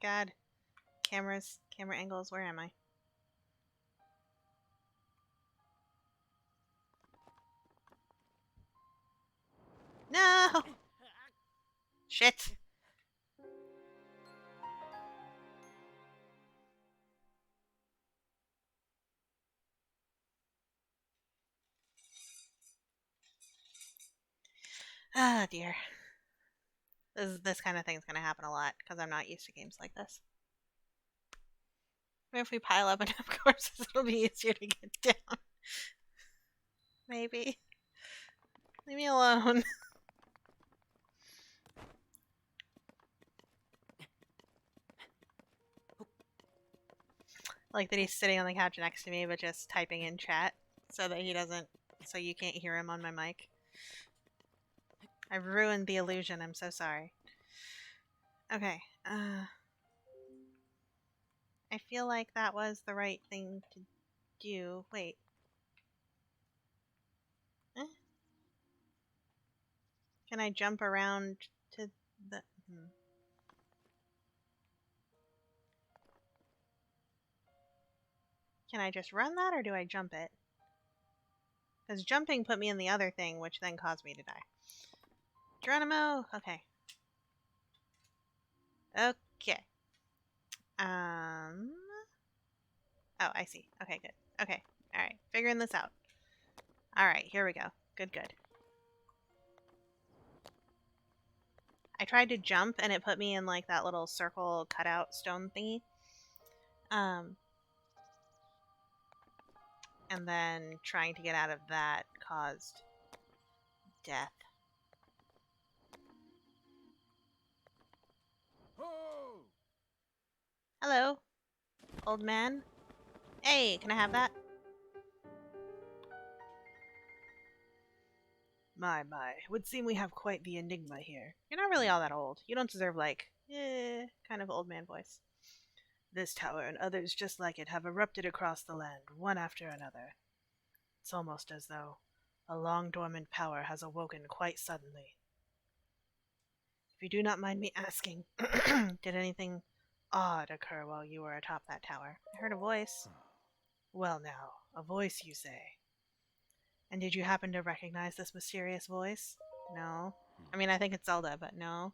God. Cameras, camera angles, where am I? No! Shit. Ah, dear. This kind of thing's gonna happen a lot because I'm not used to games like this. Maybe if we pile up enough corpses, it'll be easier to get down. Maybe. Leave me alone. Like that he's sitting on the couch next to me, but just typing in chat so that he doesn't, so you can't hear him on my mic. I've ruined the illusion. I'm so sorry. Okay. I feel like that was the right thing to do. Wait. Eh? Can I jump around to the... Can I just run that, or do I jump it? Because jumping put me in the other thing, which then caused me to die. Geronimo! Okay. Okay. Oh, I see. Okay, good. Okay. Alright. Figuring this out. Alright, here we go. Good, good. I tried to jump, and it put me in, like, that little circle cutout stone thingy. And then trying to get out of that caused death. Hello, old man. Hey, can I have that? My. It would seem we have quite the enigma here. You're not really all that old. You don't deserve, like, kind of old man voice. This tower and others just like it have erupted across the land, one after another. It's almost as though a long dormant power has awoken quite suddenly. If you do not mind me asking, did anything odd occur while you were atop that tower? I heard a voice. Well now, a voice you say. And did you happen to recognize this mysterious voice? No. I mean, I think it's Zelda, but no.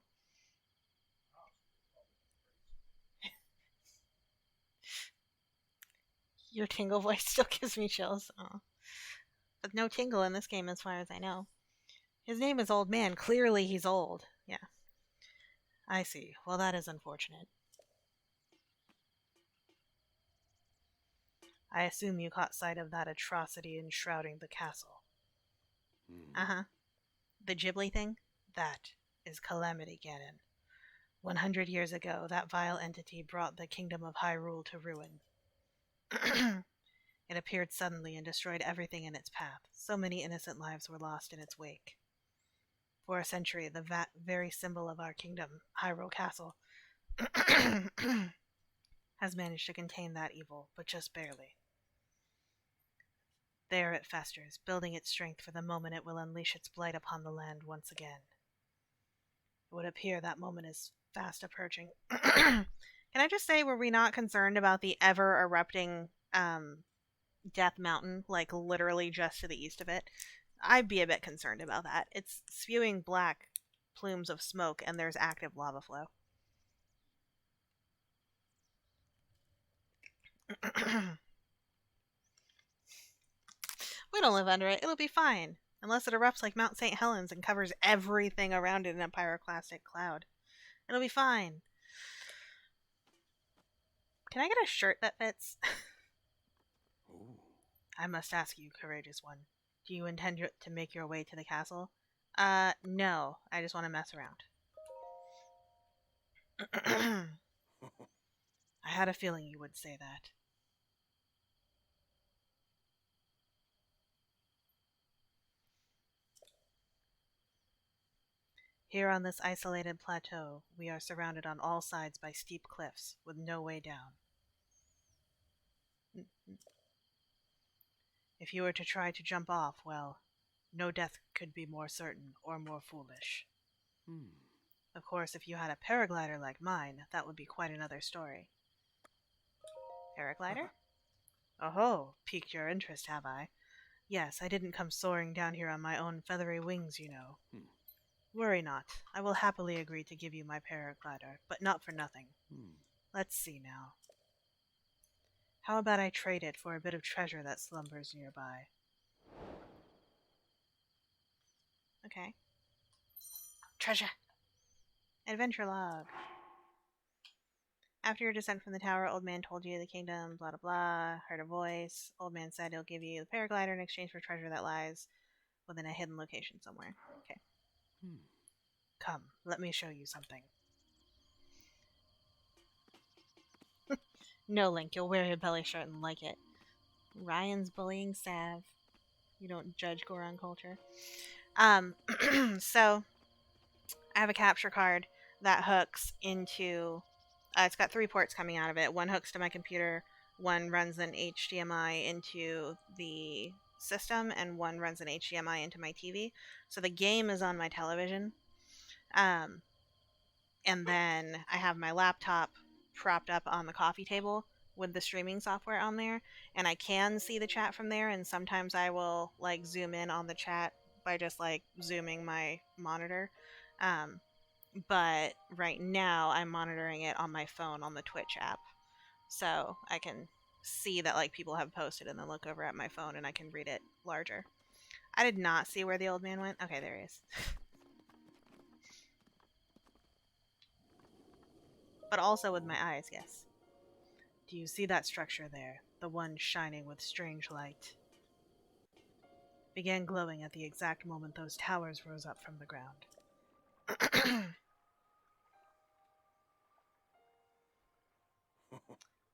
Your tingle voice still gives me chills. Oh. But no tingle in this game as far as I know. His name is Old Man. Clearly he's old. Yeah. I see. Well, that is unfortunate. I assume you caught sight of that atrocity enshrouding the castle. Uh-huh. The Ghibli thing? That is Calamity Ganon. 100 years ago, that vile entity brought the kingdom of Hyrule to ruin. It appeared suddenly and destroyed everything in its path. So many innocent lives were lost in its wake. For a century, the very symbol of our kingdom, Hyrule Castle, has managed to contain that evil, but just barely. There it festers, building its strength for the moment it will unleash its blight upon the land once again. It would appear that moment is fast approaching. Can I just say, were we not concerned about the ever erupting Death Mountain, like literally just to the east of it? I'd be a bit concerned about that. It's spewing black plumes of smoke, and there's active lava flow. We don't live under it. It'll be fine. Unless it erupts like Mount St. Helens and covers everything around it in a pyroclastic cloud. It'll be fine. Can I get a shirt that fits? I must ask you, courageous one. Do you intend to make your way to the castle? No. I just want to mess around. I had a feeling you would say that. Here on this isolated plateau, we are surrounded on all sides by steep cliffs with no way down. If you were to try to jump off, well, no death could be more certain or more foolish. Hmm. Of course, if you had a paraglider like mine, that would be quite another story. Paraglider? Oh, piqued your interest, have I? Yes, I didn't come soaring down here on my own feathery wings, you know. Hmm. Worry not. I will happily agree to give you my paraglider, but not for nothing. Hmm. Let's see now. How about I trade it for a bit of treasure that slumbers nearby? Okay. Treasure! Adventure log. After your descent from the tower, Old Man told you the kingdom, blah blah blah. Heard a voice. Old Man said he'll give you the paraglider in exchange for treasure that lies within a hidden location somewhere. Okay. Hmm. Come, let me show you something. No, Link, you'll wear your belly shirt and like it. Ryan's bullying Sav. You don't judge Goron culture. Um, so I have a capture card that hooks into. It's got three ports coming out of it. One hooks to my computer, one runs an HDMI into the system, and one runs an HDMI into my TV. So the game is on my television. Um, and then I have my laptop propped up on the coffee table with the streaming software on there, and I can see the chat from there, and sometimes I will like zoom in on the chat by just like zooming my monitor. um, but right now I'm monitoring it on my phone on the Twitch app, so I can see that like people have posted and then look over at my phone and I can read it larger. I did not see where the old man went. Okay, there he is. But also with my eyes, yes. Do you see that structure there? The one shining with strange light. Began glowing at the exact moment those towers rose up from the ground.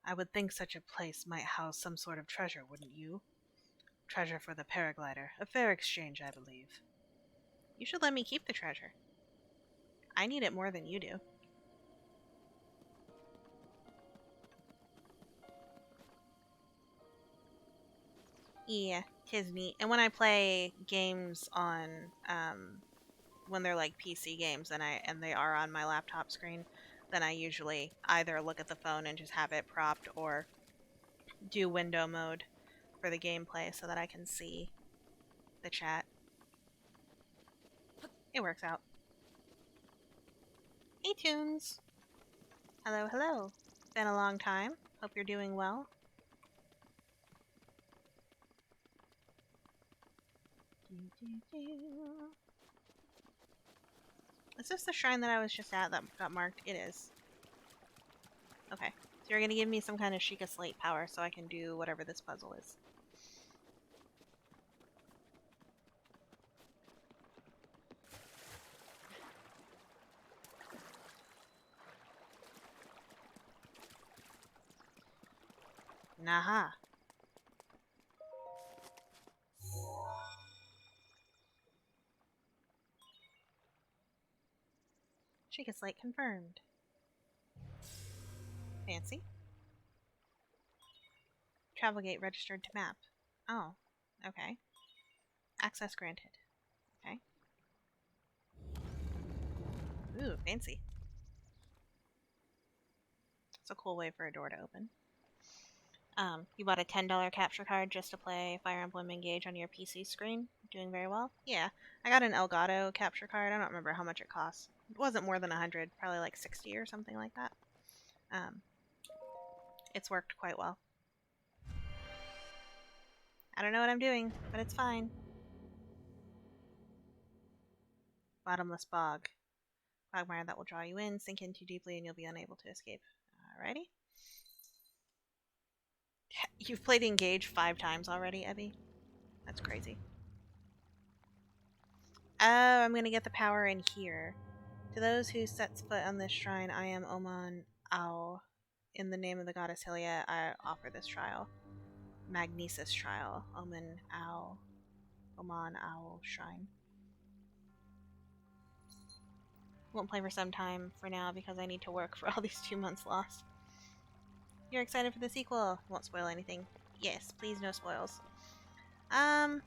I would think such a place might house some sort of treasure, wouldn't you? Treasure for the paraglider. A fair exchange, I believe. You should let me keep the treasure. I need it more than you do. Yeah, tis neat. And when I play games on, when they're like PC games and they are on my laptop screen, then I usually either look at the phone and just have it propped or do window mode for the gameplay so that I can see the chat. It works out. Hey, Tunes! Hello, hello. Been a long time. Hope you're doing well. Is this the shrine that I was just at that got marked? It is. Okay. So you're gonna give me some kind of Sheikah Slate power so I can do whatever this puzzle is. Naha. Sheikah Slate confirmed. Fancy. Travel gate registered to map. Oh, okay. Access granted. Okay. Ooh, fancy. It's a cool way for a door to open. You bought a $10 capture card just to play Fire Emblem Engage on your PC screen. Doing very well. Yeah, I got an Elgato capture card. I don't remember how much it costs. It wasn't more than 100, probably like 60 or something like that. It's worked quite well. I don't know what I'm doing, but it's fine. Bottomless bog. Quagmire that will draw you in, sink in too deeply, and you'll be unable to escape. Alrighty. You've played Engage 5 times already, Ebby? That's crazy. Oh, I'm gonna get the power in here To those who sets foot on this shrine, I am Oman Ao. In the name of the goddess Hylia, I offer this trial. Magnesis trial. Oman Ao. Oman Ao shrine. Won't play for some time for now because I need to work for all these 2 months lost. You're excited for the sequel? Won't spoil anything. Yes, please no spoils. I'm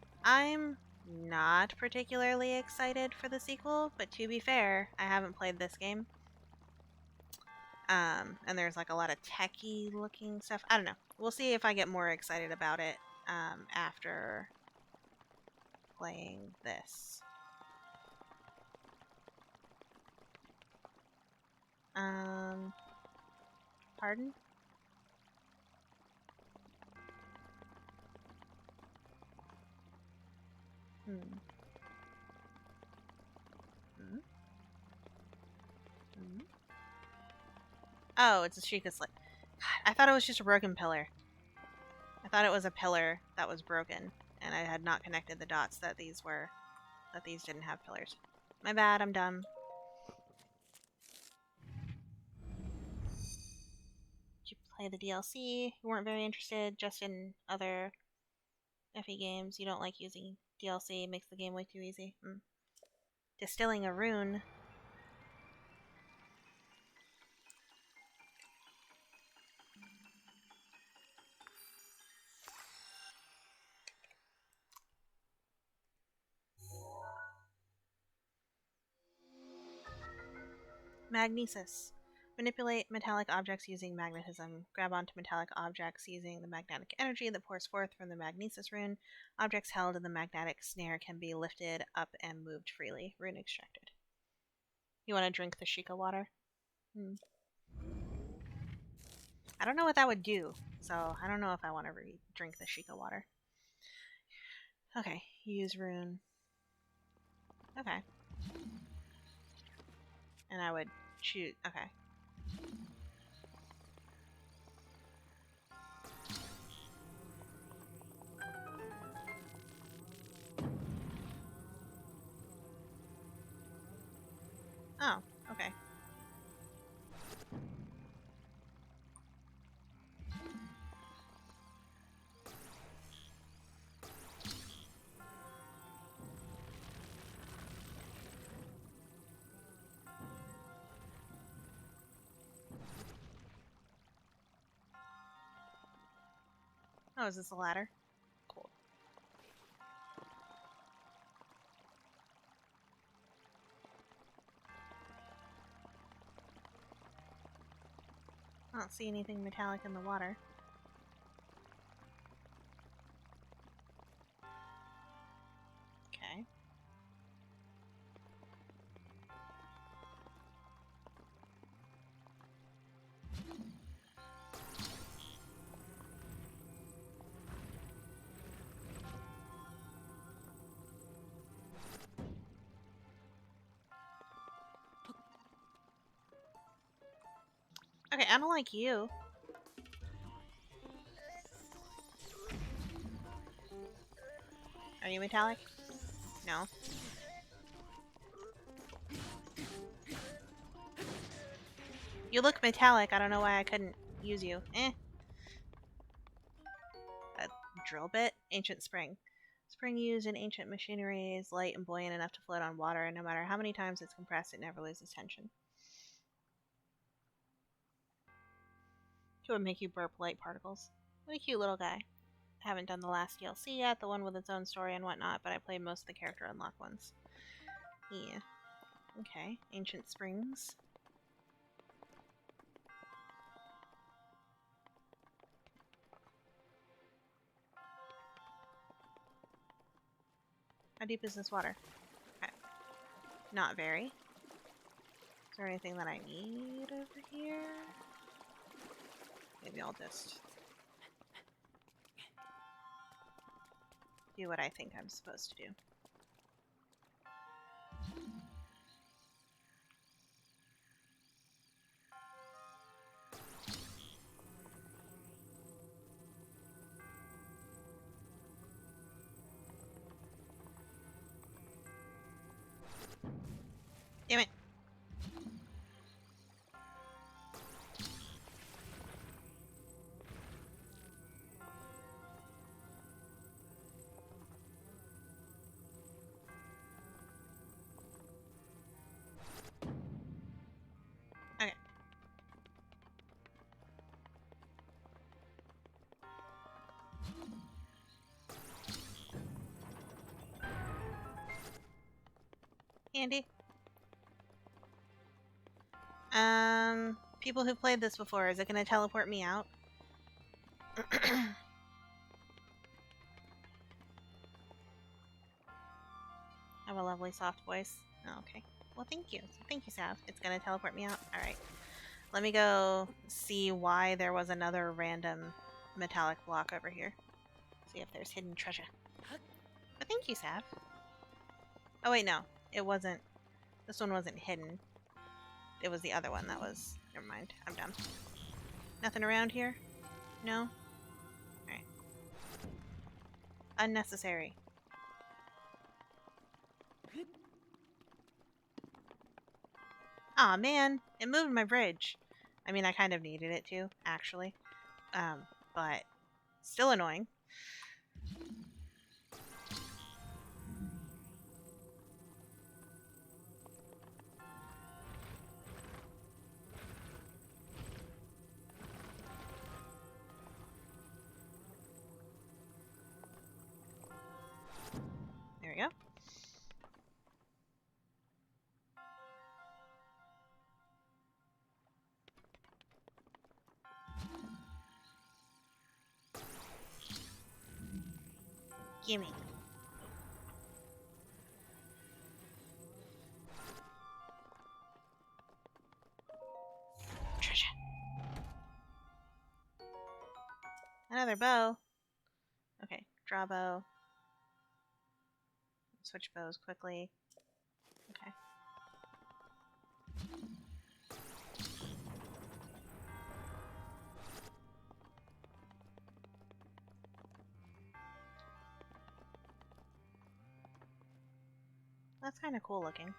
not particularly excited for the sequel, but to be fair, I haven't played this game. And there's like a lot of techie looking stuff. I don't know. We'll see if I get more excited about it after playing this. Pardon? Hmm. Hmm? Hmm? Oh, it's a Sheikah slate. I thought it was just a broken pillar. I thought it was a pillar that was broken, and I had not connected the dots that these didn't have pillars. My bad, I'm dumb. Did you play the DLC? You weren't very interested, just in other FE games. You don't like using DLC, makes the game way too easy. Distilling a rune. Magnesis. Manipulate metallic objects using magnetism. Grab onto metallic objects using the magnetic energy that pours forth from the Magnesis rune. Objects held in the magnetic snare can be lifted up and moved freely. Rune extracted. You want to drink the Sheikah water? I don't know what that would do, so I don't know if I want to drink the Sheikah water. Okay, use rune. Okay. And I would choose. Okay. Oh, okay. Oh, is this a ladder? Cool. I don't see anything metallic in the water. Okay. Okay, I don't like you. Are you metallic? No. You look metallic. I don't know why I couldn't use you. A drill bit? Ancient spring. Spring used in ancient machinery is light and buoyant enough to float on water, and no matter how many times it's compressed, it never loses tension. It would make you burp light particles. What a cute little guy. I haven't done the last DLC yet, the one with its own story and whatnot, but I played most of the character unlock ones. Yeah. Okay. Ancient springs. How deep is this water? Okay. Not very. Is there anything that I need over here? Maybe I'll just do what I think I'm supposed to do. Damn it. Andy. People who played this before, is it going to teleport me out? I have a lovely soft voice. Oh, okay. Well, thank you. Thank you, Sav. It's going to teleport me out? Alright. Let me go see why there was another random metallic block over here. See if there's hidden treasure. But thank you, Sav. Oh, wait, no. It wasn't. This one wasn't hidden. It was the other one that was. Never mind. I'm done. Nothing around here? No? Alright. Unnecessary. Aw, man. It moved my bridge. I mean, I kind of needed it to, actually. But still annoying. There we go. Gimme. Treasure. Another bow. Okay, draw bow. Switch bows quickly. Okay. That's kind of cool looking.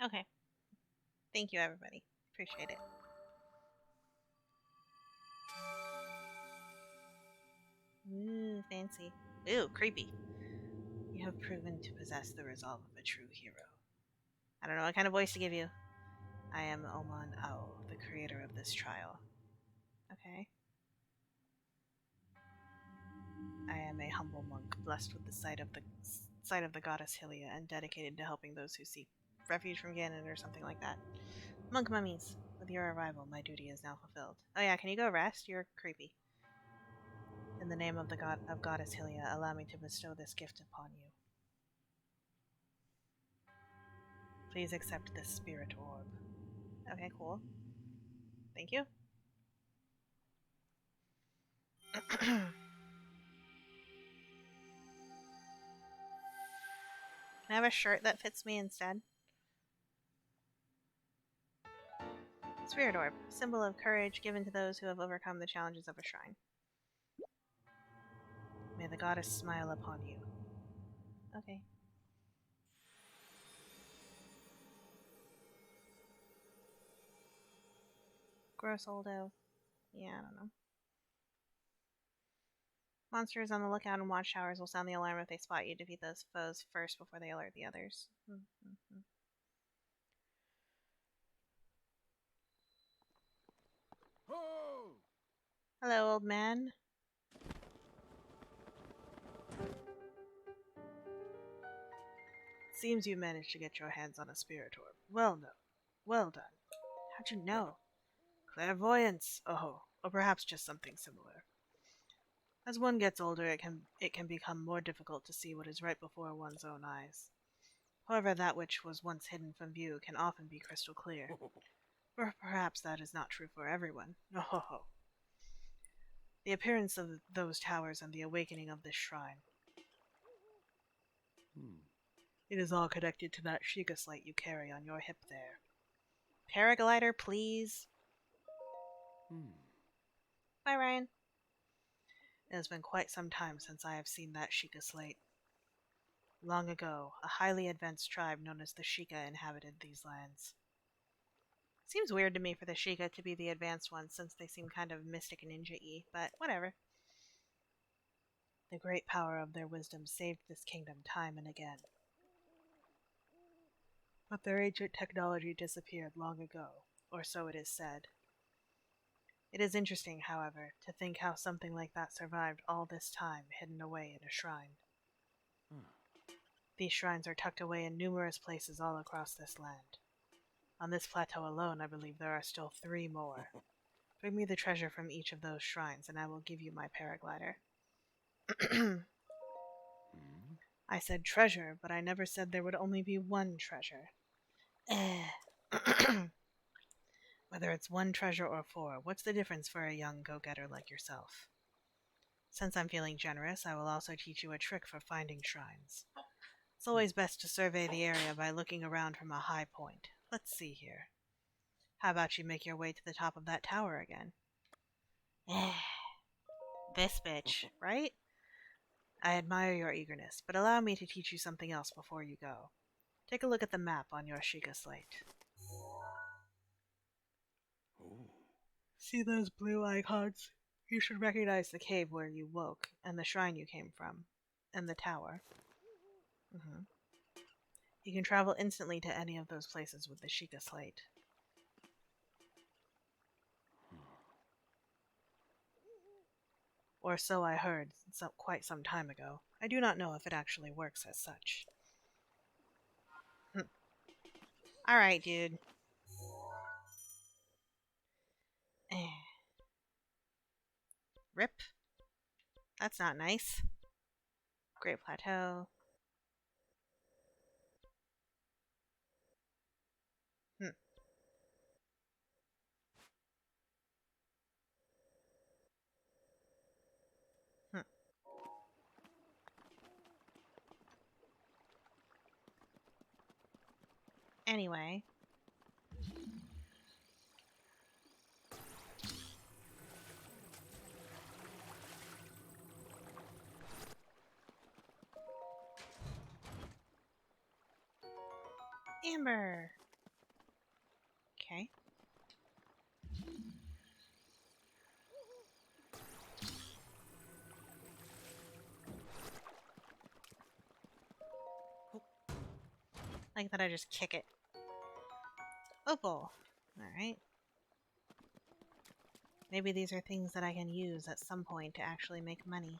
Okay. Thank you, everybody. Appreciate it. Ooh, fancy. Ooh, creepy. You have proven to possess the resolve of a true hero. I don't know what kind of voice to give you. I am Oman Ao, the creator of this trial. Okay. I am a humble monk, blessed with the sight of the goddess Hylia, and dedicated to helping those who seek refuge from Ganon or something like that. Monk mummies, with your arrival, my duty is now fulfilled. Oh yeah, can you go rest? You're creepy. In the name of the god of goddess Hylia, allow me to bestow this gift upon you. Please accept this spirit orb. Okay, cool. Thank you. Can I have a shirt that fits me instead? Spirit orb, symbol of courage given to those who have overcome the challenges of a shrine. May the goddess smile upon you. Okay. Gross oldo. Yeah, I don't know. Monsters on the lookout in watchtowers will sound the alarm if they spot you. Defeat those foes first before they alert the others. Ho! Hello, old man. Seems you managed to get your hands on a spirit orb. Well done. Well done. How'd you know? Clairvoyance. Oh, or perhaps just something similar. As one gets older, it can become more difficult to see what is right before one's own eyes. However, that which was once hidden from view can often be crystal clear. Or perhaps that is not true for everyone. Oh. The appearance of those towers and the awakening of this shrine. It is all connected to that Sheikah slate you carry on your hip there. Paraglider, please. Bye, Ryan. It has been quite some time since I have seen that Sheikah slate. Long ago, a highly advanced tribe known as the Sheikah inhabited these lands. Seems weird to me for the Sheikah to be the advanced ones, since they seem kind of mystic and ninja-y, but whatever. The great power of their wisdom saved this kingdom time and again. But their ancient technology disappeared long ago, or so it is said. It is interesting, however, to think how something like that survived all this time hidden away in a shrine. These shrines are tucked away in numerous places all across this land. On this plateau alone, I believe there are still 3 more. Bring me the treasure from each of those shrines, and I will give you my paraglider. I said treasure, but I never said there would only be one treasure. Eh. Whether it's one treasure or 4, what's the difference for a young go-getter like yourself? Since I'm feeling generous, I will also teach you a trick for finding shrines. It's always best to survey the area by looking around from a high point. Let's see here. How about you make your way to the top of that tower again? Eh. This bitch, right? I admire your eagerness, but allow me to teach you something else before you go. Take a look at the map on your Sheikah slate. See those blue icons? You should recognize the cave where you woke, and the shrine you came from, and the tower. You can travel instantly to any of those places with the Sheikah slate. Or so I heard quite some time ago. I do not know if it actually works as such. Alright, dude. Rip. That's not nice. Great Plateau. Hmm. Hmm. Anyway. Amber. Okay. Like that I just kick it. Opal. Alright. Maybe these are things that I can use at some point to actually make money.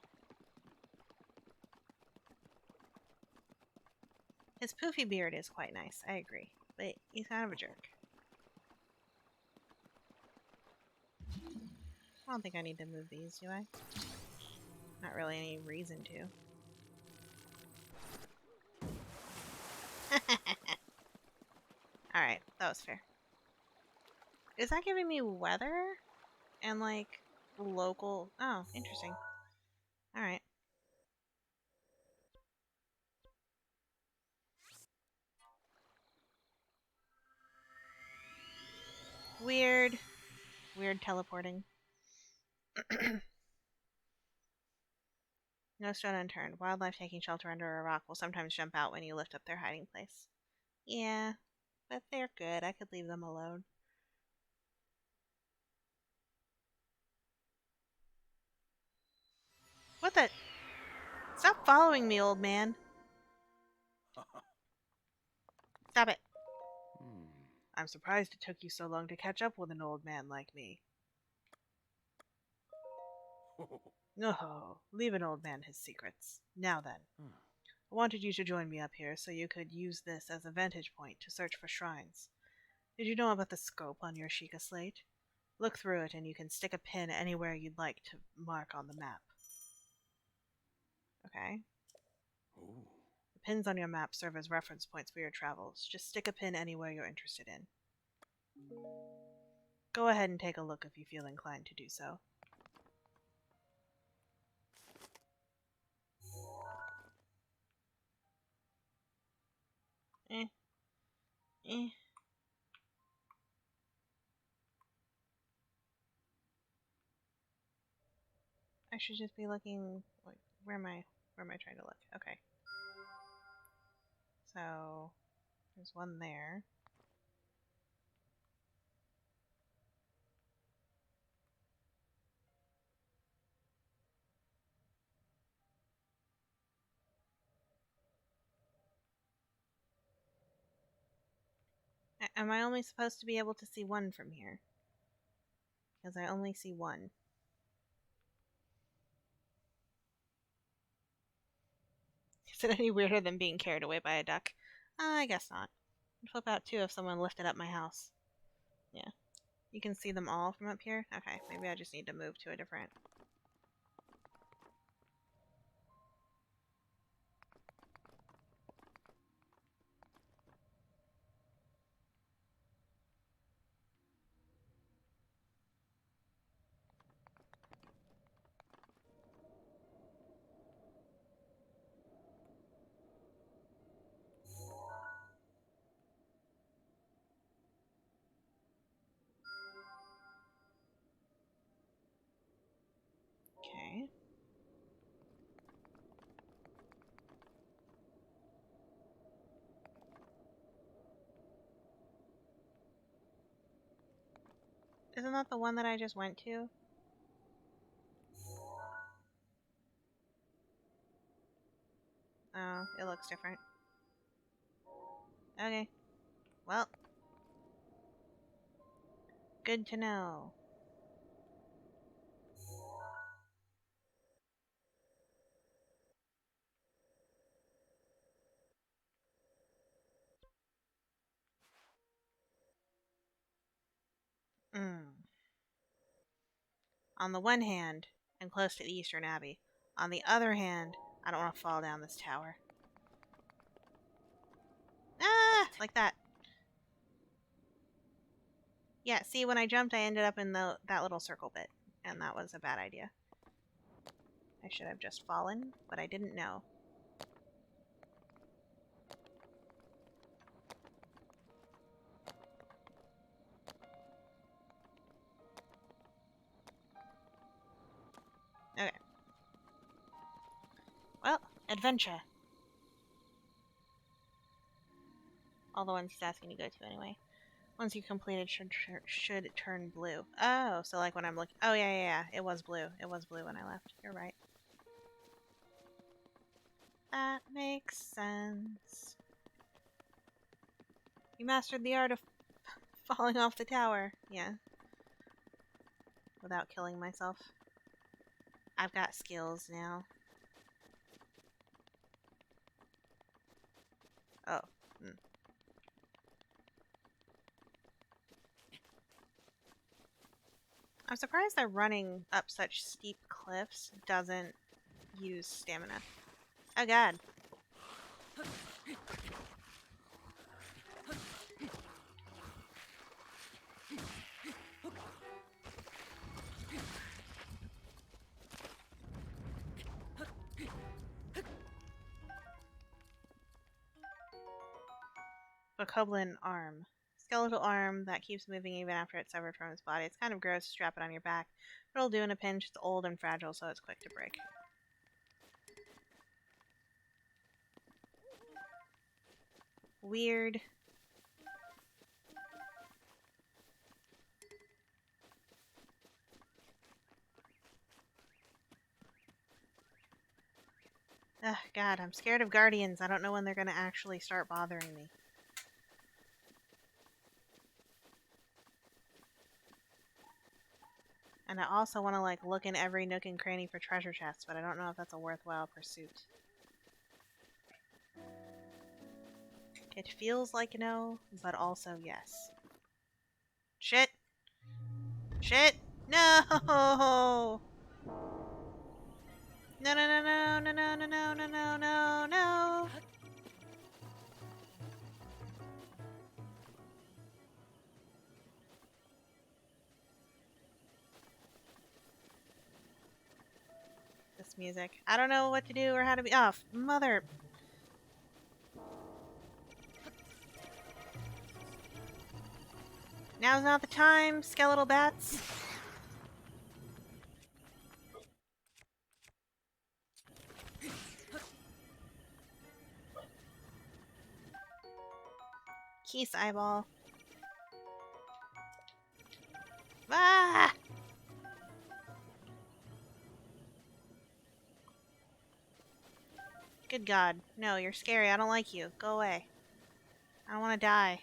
His poofy beard is quite nice, I agree. But he's kind of a jerk. I don't think I need to move these, do I? Not really any reason to. Alright, that was fair. Is that giving me weather? And like local... Oh, interesting. Alright. Weird. Weird teleporting. No stone unturned. Wildlife taking shelter under a rock will sometimes jump out when you lift up their hiding place. Yeah, but they're good. I could leave them alone. What the? Stop following me, old man. Stop it. I'm surprised it took you so long to catch up with an old man like me. Oh, leave an old man his secrets. Now then, I wanted you to join me up here so you could use this as a vantage point to search for shrines. Did you know about the scope on your Sheikah slate? Look through it and you can stick a pin anywhere you'd like to mark on the map. Okay. The pins on your map serve as reference points for your travels. Just stick a pin anywhere you're interested in. Go ahead and take a look if you feel inclined to do so. Eh. Eh. I should just be looking... Like, where am I trying to look? Okay. So, there's one there. Am I only supposed to be able to see one from here? Because I only see one. Is it any weirder than being carried away by a duck? I guess not. I'd flip out too if someone lifted up my house. Yeah. You can see them all from up here? Okay, maybe I just need to move to a different... Okay. Isn't that the one that I just went to? Oh, it looks different. Okay. Well, good to know. Mm. On the one hand, I'm close to the Eastern Abbey. On the other hand, I don't want to fall down this tower. Ah! Like that. Yeah, see, when I jumped, I ended up in that little circle bit. And that was a bad idea. I should have just fallen, but I didn't know. Okay. Well, adventure. All the ones he's asking to go to anyway. Once you complete it, should turn blue. Oh, so like when I'm looking... Oh, yeah. It was blue. It was blue when I left. You're right. That makes sense. You mastered the art of falling off the tower. Yeah. Without killing myself. I've got skills now. Oh. Hmm. I'm surprised that running up such steep cliffs doesn't use stamina. Oh god. Bokoblin arm. Skeletal arm that keeps moving even after it's severed from its body. It's kind of gross to strap it on your back, but it'll do in a pinch. It's old and fragile, so it's quick to break. Weird. Ugh, God, I'm scared of guardians. I don't know when they're gonna actually start bothering me. And I also want to like look in every nook and cranny for treasure chests, but I don't know if that's a worthwhile pursuit. It feels like no, but also yes. Shit! Shit! No! No, no, no, no, no, no, no, no, no, no, no, no! This music. I don't know what to do or how to be off. Mother. Now's not the time, skeletal bats. Keys eyeball. Ah! Good God. No, you're scary. I don't like you. Go away. I don't want to die.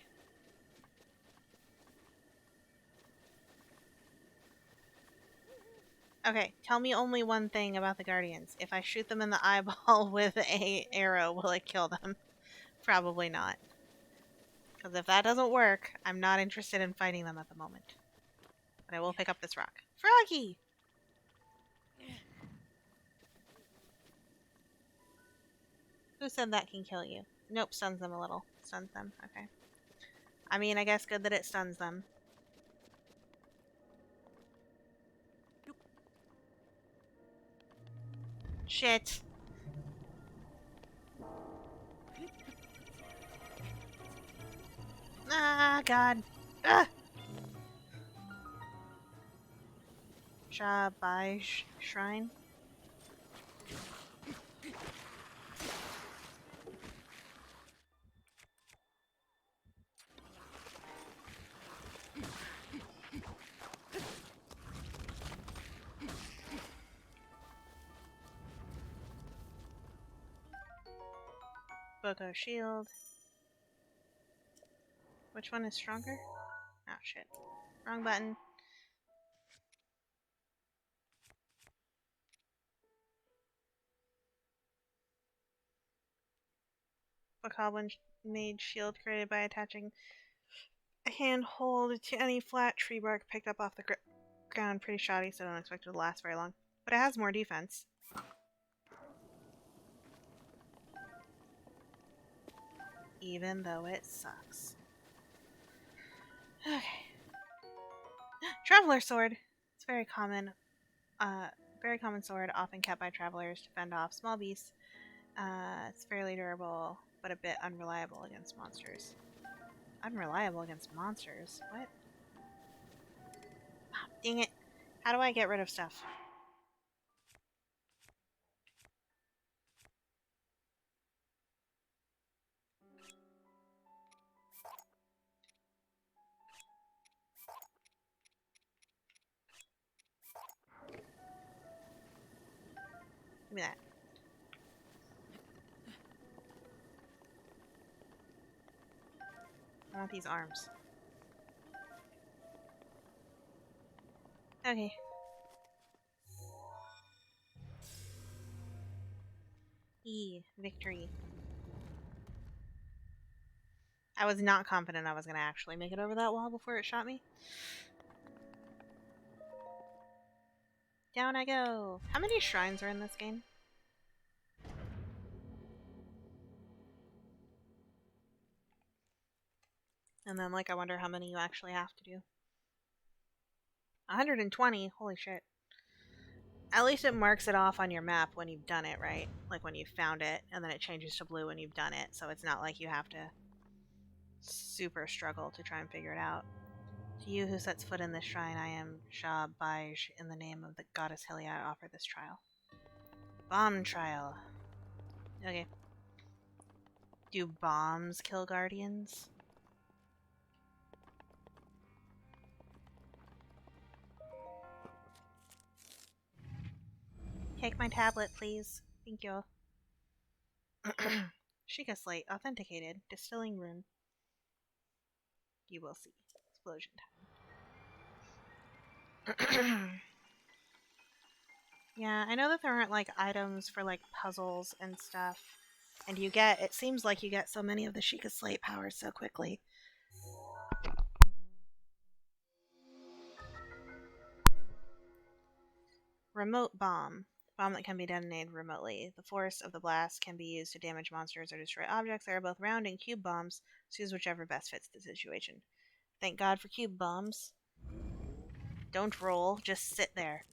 Okay, tell me only one thing about the Guardians. If I shoot them in the eyeball with a arrow, will it kill them? Probably not. Because if that doesn't work, I'm not interested in fighting them at the moment. But I will pick up this rock. Froggy! Who said that can kill you? Nope, stuns them a little. Stuns them, okay. I mean, I guess good that it stuns them. Shit. Ah, God. Ah! Shabai Shrine. Boko Shield. Which one is stronger? Oh, shit. Wrong button. Bokoblin made shield created by attaching a handhold to any flat tree bark picked up off the ground. Pretty shoddy, so don't expect it to last very long. But it has more defense. Even though it sucks. Okay. Traveler Sword. It's very common. Very common sword, often kept by travelers to fend off small beasts. It's fairly durable, but a bit unreliable against monsters. Unreliable against monsters? What? Oh, dang it. How do I get rid of stuff? Give me that. I want these arms. Okay. Victory. I was not confident I was going to actually make it over that wall before it shot me. Down I go. How many shrines are in this game? And then, like, I wonder how many you actually have to do. 120? Holy shit. At least it marks it off on your map when you've done it, right? Like when you've found it, and then it changes to blue when you've done it, so it's not like you have to super struggle to try and figure it out. To you who sets foot in this shrine, I am Shah Baij. In the name of the goddess Hylia, I offer this trial. Bomb trial. Okay. Do bombs kill guardians? Take my tablet, please. Thank you. Sheikah Slate. Authenticated. Distilling rune. You will see. Explosion time. Yeah, I know that there aren't, like, items for, like, puzzles and stuff. And it seems like you get so many of the Sheikah Slate powers so quickly. Remote bomb. Bomb that can be detonated remotely. The force of the blast can be used to damage monsters or destroy objects. There are both round and cube bombs, so use whichever best fits the situation. Thank God for cube bombs. Don't roll, just sit there.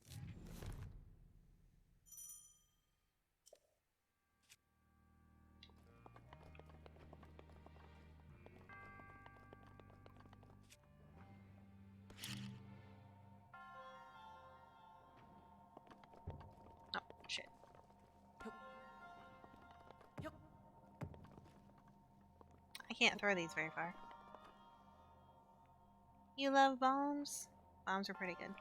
Oh, shit. I can't throw these very far. You love bombs? Bombs are pretty good.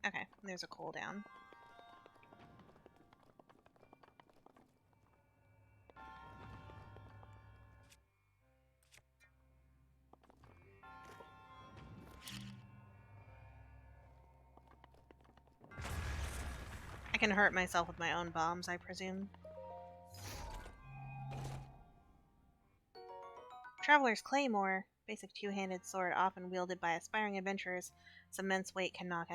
Okay, there's a cooldown. I can hurt myself with my own bombs, I presume. Traveler's Claymore, basic two-handed sword often wielded by aspiring adventurers. Its immense weight can knock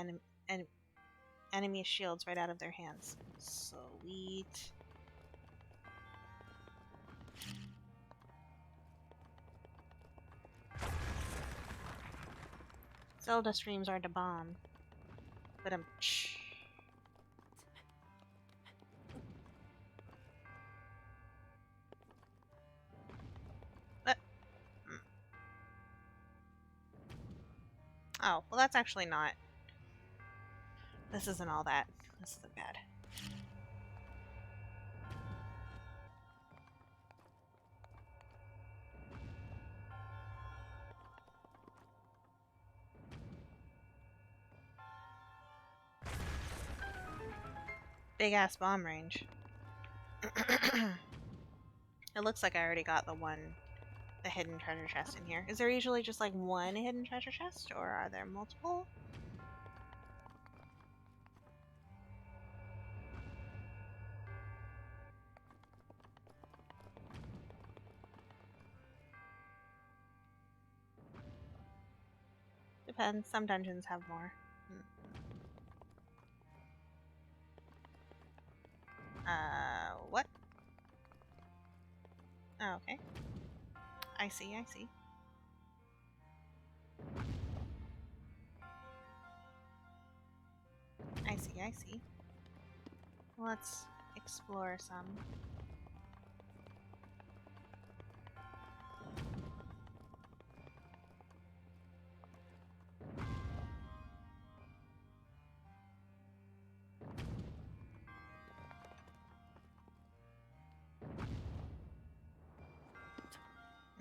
enemy shields right out of their hands. Sweet. Zelda streams are the bomb. But uh, oh, well that's actually not. This isn't all that. This isn't bad. Big ass bomb range. It looks like I already got the hidden treasure chest in here. Is there usually just like one hidden treasure chest, or are there multiple? Depends. Some dungeons have more. What? Oh, okay. I see, I see. I see, I see. Let's explore some.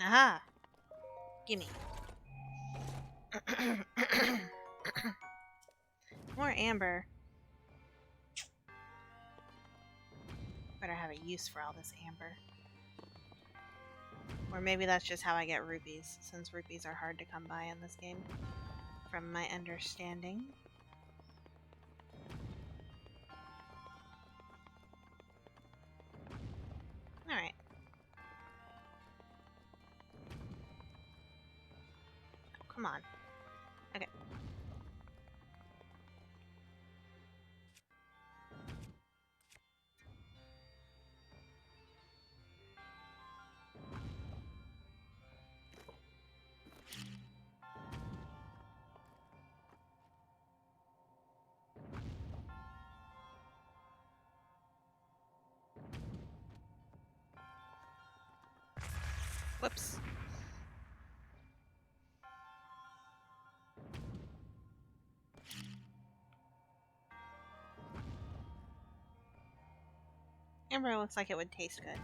Aha! Gimme. More amber. Better have a use for all this amber. Or maybe that's just how I get rupees, since rupees are hard to come by in this game, from my understanding. Alright. Oh, come on. Okay. Whoops. Amber looks like it would taste good,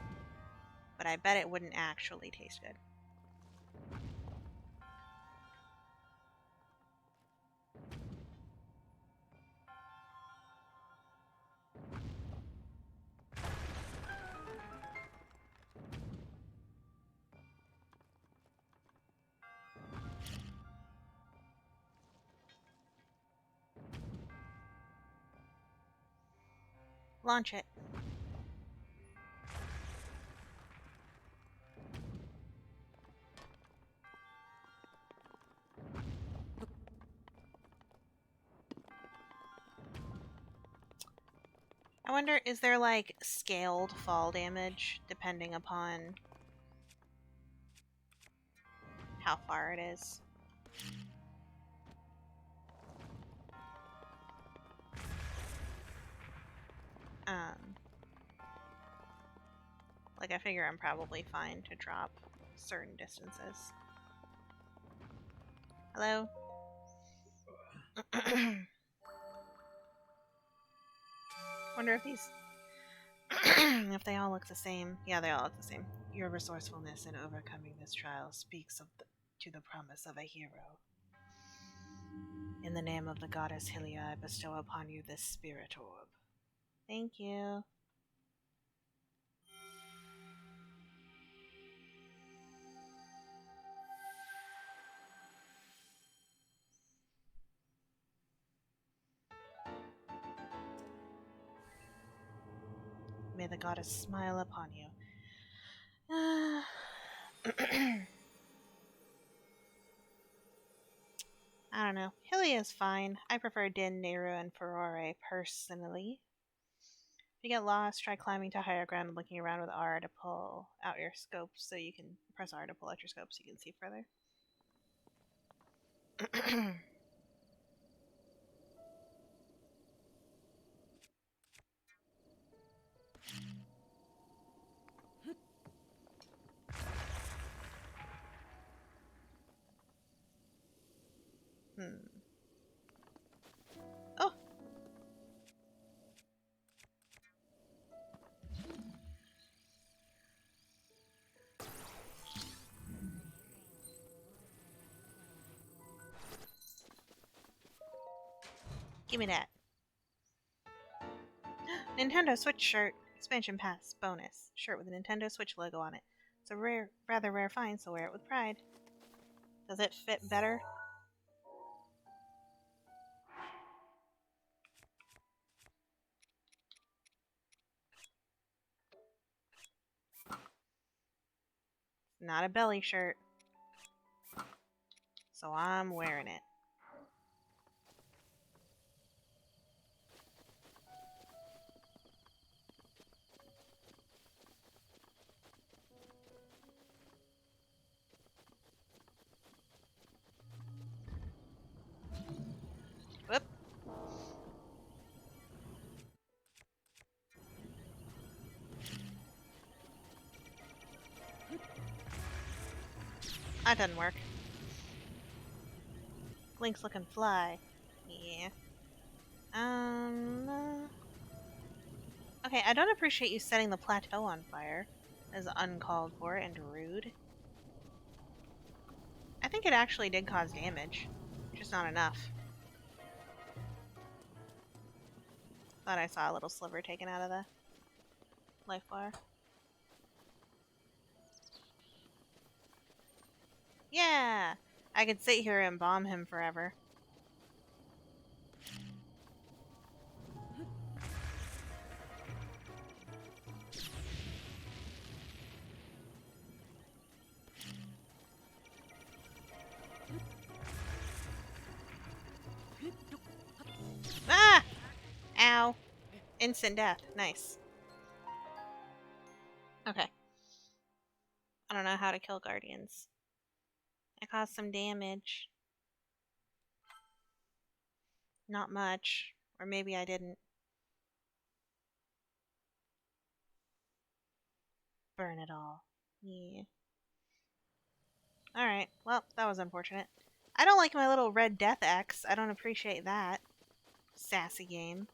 but I bet it wouldn't actually taste good. Launch it. I wonder, is there like scaled fall damage depending upon how far it is? Like I figure I'm probably fine to drop certain distances. Hello? Wonder if these if they all look the same. Yeah, they all look the same. Your resourcefulness in overcoming this trial speaks to the promise of a hero. In the name of the goddess Hylia, I bestow upon you this spirit orb. Thank you. May the goddess smile upon you. I don't know. Hylia's fine. I prefer Din, Nehru, and Ferrore personally. If you get lost, try climbing to higher ground and looking around with R to pull out your scope so you can press R to pull out your scope so you can see further. Oh! Give me that. Nintendo Switch shirt. Expansion pass. Bonus. Shirt with a Nintendo Switch logo on it. It's a rather rare find, so wear it with pride. Does it fit better? Not a belly shirt. So I'm wearing it. Whoop. That doesn't work. Link's looking fly. Yeah. Okay, I don't appreciate you setting the plateau on fire. As uncalled for and rude. I think it actually did cause damage. Just not enough. Thought I saw a little sliver taken out of the life bar. Yeah! I could sit here and bomb him forever. Ah! Ow. Instant death. Nice. Okay. I don't know how to kill guardians. I caused some damage. Not much. Or maybe I didn't. Burn it all. Yeah. Alright. Well, that was unfortunate. I don't like my little red death X. I don't appreciate that. Sassy game.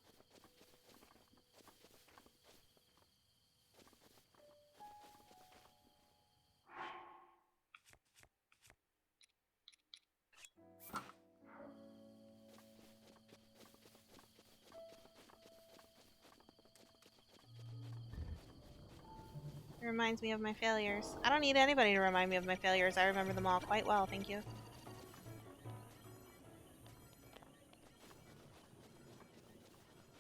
It reminds me of my failures. I don't need anybody to remind me of my failures. I remember them all quite well, thank you.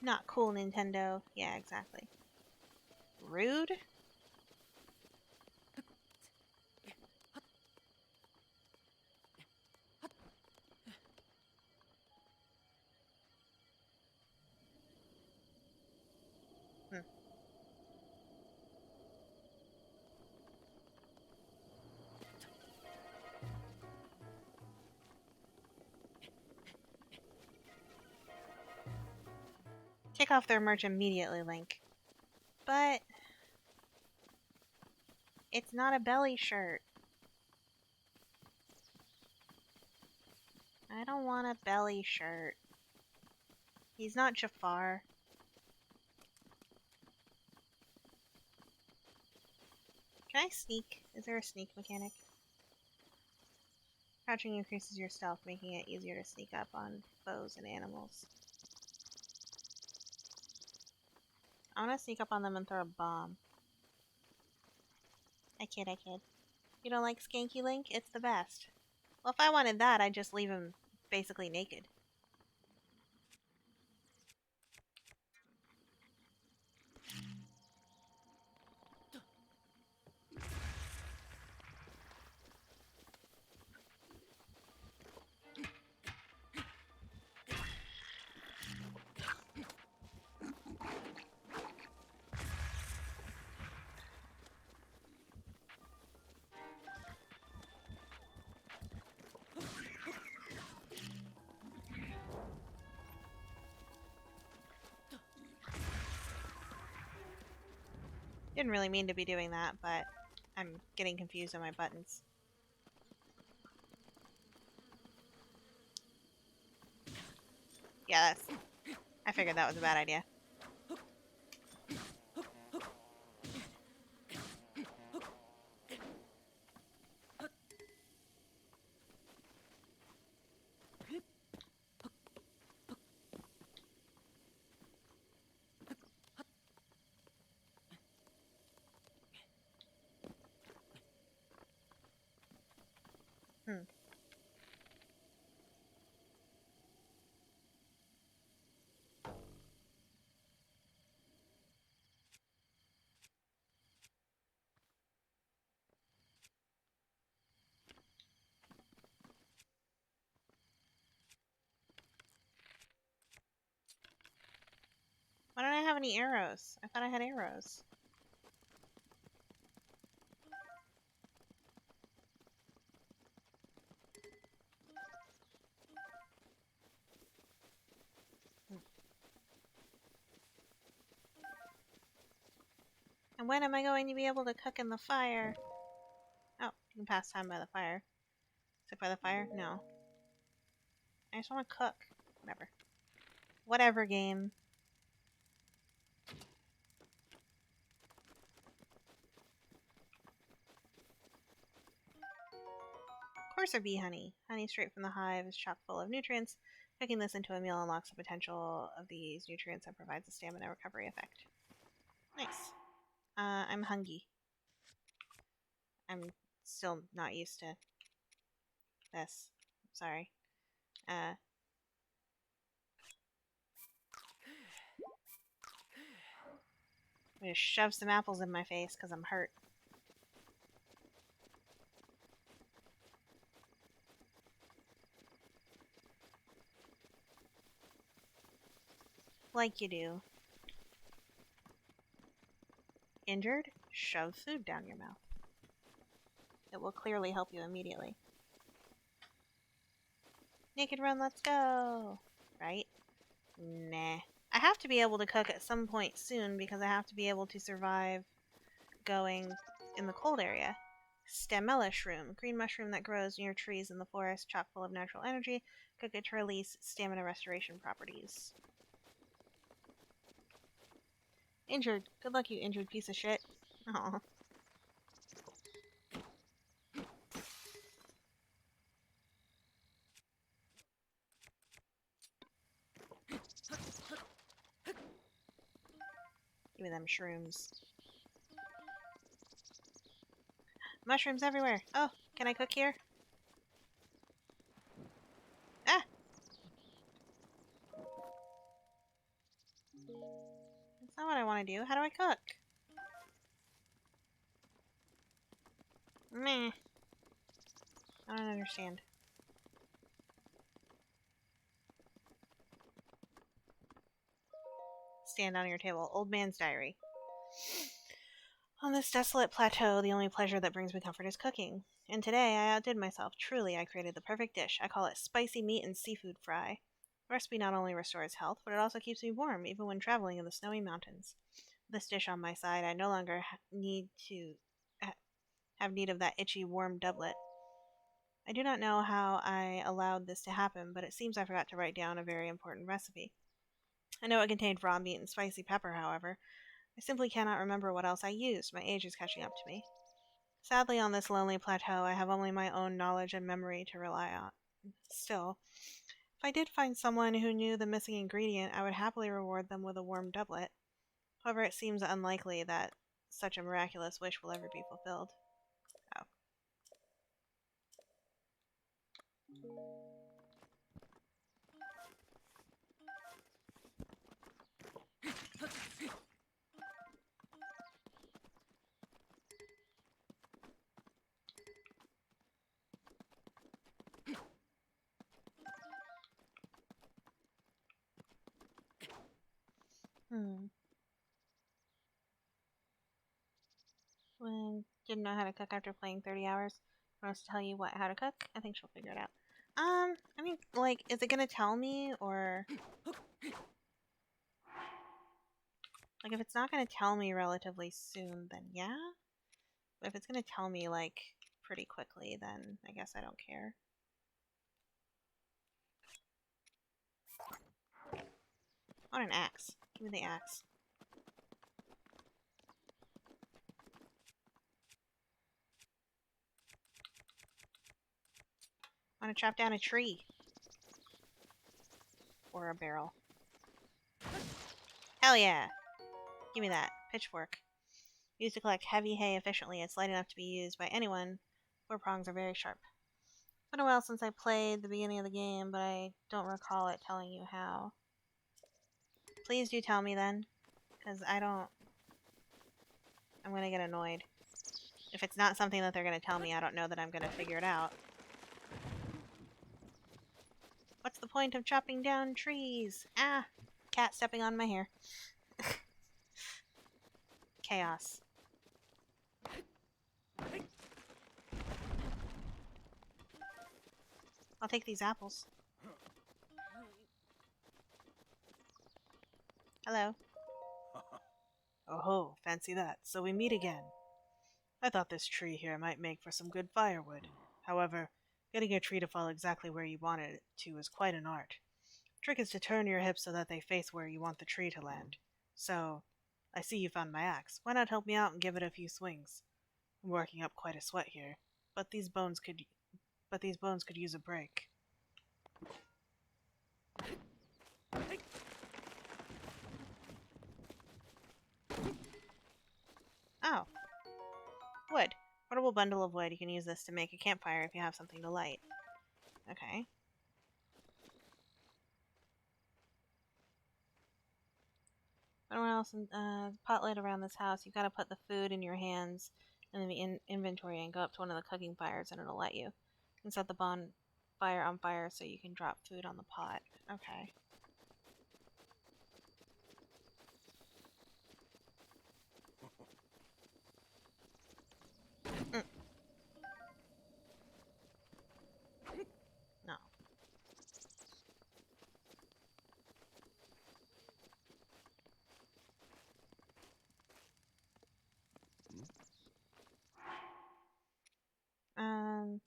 Not cool, Nintendo. Yeah, exactly. Rude? Hmm. Take off their merch immediately, Link. But it's not a belly shirt. I don't want a belly shirt. He's not Jafar. Can I sneak? Is there a sneak mechanic? Crouching increases your stealth, making it easier to sneak up on foes and animals. I want to sneak up on them and throw a bomb. I kid, I kid. You don't like Skanky Link? It's the best. Well, if I wanted that, I'd just leave him basically naked. Didn't really mean to be doing that, but I'm getting confused on my buttons. Yeah, I figured that was a bad idea. Hmm. Why don't I have any arrows? I thought I had arrows. Hmm. And when am I going to be able to cook in the fire? Oh, you can pass time by the fire. Sit by the fire? No. I just want to cook. Whatever. Whatever, game. Courser bee honey. Honey straight from the hive is chock full of nutrients. Cooking this into a meal unlocks the potential of these nutrients and provides a stamina recovery effect. Nice. I'm hungry. I'm still not used to this. Sorry. I'm gonna shove some apples in my face because I'm hurt. Like you do. Injured? Shove food down your mouth. It will clearly help you immediately. Naked run, let's go! Right? Nah. I have to be able to cook at some point soon because I have to be able to survive going in the cold area. Stamella shroom, green mushroom that grows near trees in the forest, chock full of natural energy. Cook it to release stamina restoration properties. Injured. Good luck, you injured piece of shit. Aw. Give me them shrooms. Mushrooms everywhere. Oh, can I cook here? Ah! That's not what I want to do. How do I cook? Meh. I don't understand. Stand on your table. Old man's diary. On this desolate plateau, the only pleasure that brings me comfort is cooking. And today I outdid myself. Truly, I created the perfect dish. I call it spicy meat and seafood fry. The recipe not only restores health, but it also keeps me warm, even when traveling in the snowy mountains. With this dish on my side, I no longer need to have need of that itchy, warm doublet. I do not know how I allowed this to happen, but it seems I forgot to write down a very important recipe. I know it contained raw meat and spicy pepper, however. I simply cannot remember what else I used. My age is catching up to me. Sadly, on this lonely plateau, I have only my own knowledge and memory to rely on. Still, if I did find someone who knew the missing ingredient, I would happily reward them with a warm doublet. However, it seems unlikely that such a miraculous wish will ever be fulfilled. Oh. Hmm. When didn't know how to cook after playing 30 hours. Want us to tell you how to cook? I think she'll figure it out. I mean, like, is it gonna tell me or Like, if it's not going to tell me relatively soon, then yeah. But if it's going to tell me, like, pretty quickly, then I guess I don't care. I want an axe. Give me the axe. I want to chop down a tree. Or a barrel. Hell yeah! Give me that. Pitchfork. Used to collect heavy hay efficiently. It's light enough to be used by anyone. Four prongs are very sharp. It's been a while since I played the beginning of the game, but I don't recall it telling you how. Please do tell me then, because I don't... I'm gonna get annoyed. If it's not something that they're gonna tell me, I don't know that I'm gonna figure it out. What's the point of chopping down trees? Ah! Cat stepping on my hair. Chaos. I'll take these apples. Hello. Oh, fancy that. So we meet again. I thought this tree here might make for some good firewood. However, getting a tree to fall exactly where you want it to is quite an art. The trick is to turn your hips so that they face where you want the tree to land. So, I see you found my axe. Why not help me out and give it a few swings? I'm working up quite a sweat here, but these bones could use a break. Oh, wood. Portable bundle of wood. You can use this to make a campfire if you have something to light. Okay. Everyone else in pot light around this house. You've got to put the food in your hands in the inventory and go up to one of the cooking fires and it'll let you. You can set the bonfire on fire so you can drop food on the pot. Okay. Mm. No. Um.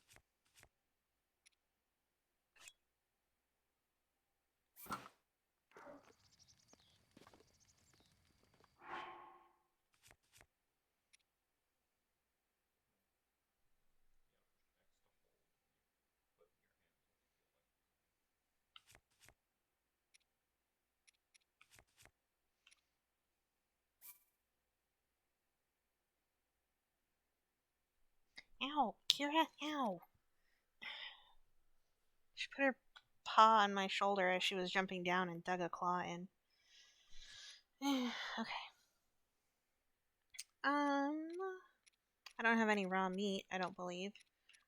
Ow, Kira, ow. She put her paw on my shoulder as she was jumping down and dug a claw in. Okay. I don't have any raw meat, I don't believe.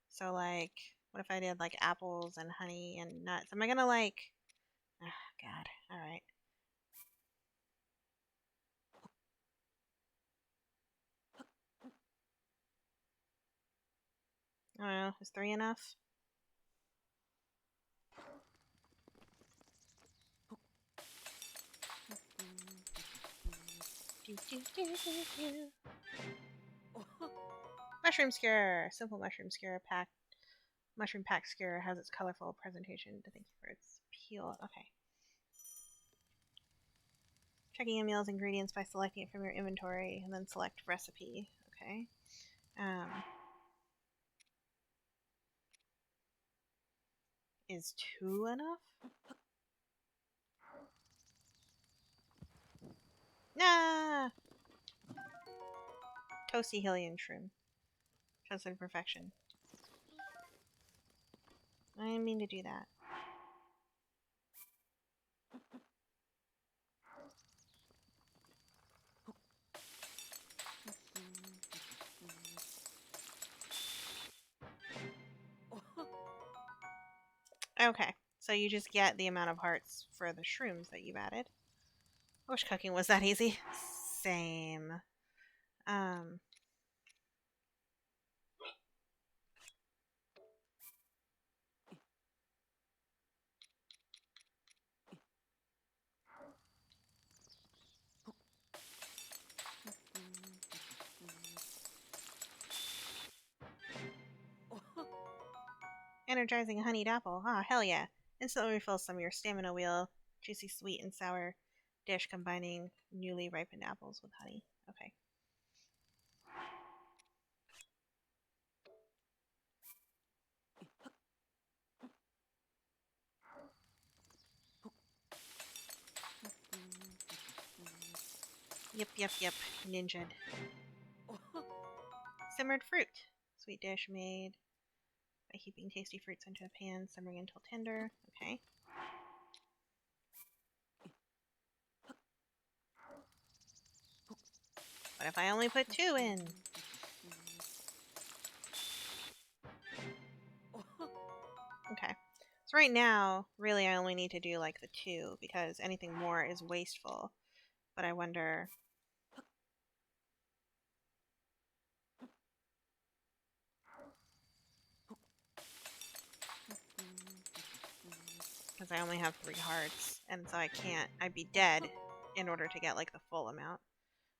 So, like, what if I did, like, apples and honey and nuts? Am I gonna, like... Oh, God. Alright. I don't know. Is 3 enough? Mushroom skewer! Simple mushroom skewer pack. Mushroom pack skewer has its colorful presentation to thank you for its peel. Okay. Checking a meal's ingredients by selecting it from your inventory and then select recipe. Okay. Is 2 enough? Nah! Toasty Hillian shroom. Toasted perfection. I didn't mean to do that. Okay, so you just get the amount of hearts for the shrooms that you've added. I wish cooking was that easy. Same. Um. energizing honeyed apple. Ah, hell yeah. Instantly refills some of your stamina wheel. Juicy, sweet, and sour dish combining newly ripened apples with honey. Okay. Yep. Ninja'd. Simmered fruit. Sweet dish made by heaping tasty fruits into a pan, simmering until tender. Okay. What if I only put 2 in? Okay. So right now, really I only need to do like the 2 because anything more is wasteful. But I wonder... Because I only have 3 hearts, and so I can't... I'd be dead in order to get like the full amount.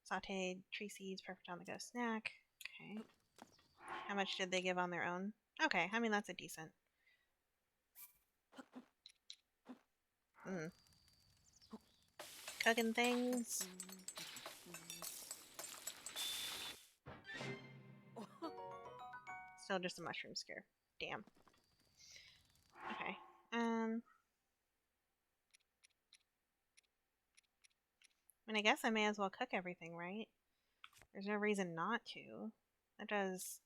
Sauteed tree seeds, perfect on the go snack. Okay. How much did they give on their own? Okay, I mean that's a decent... Cooking things. Still just a mushroom scare. Damn. Okay. I mean, I guess I may as well cook everything, right? There's no reason not to. That does...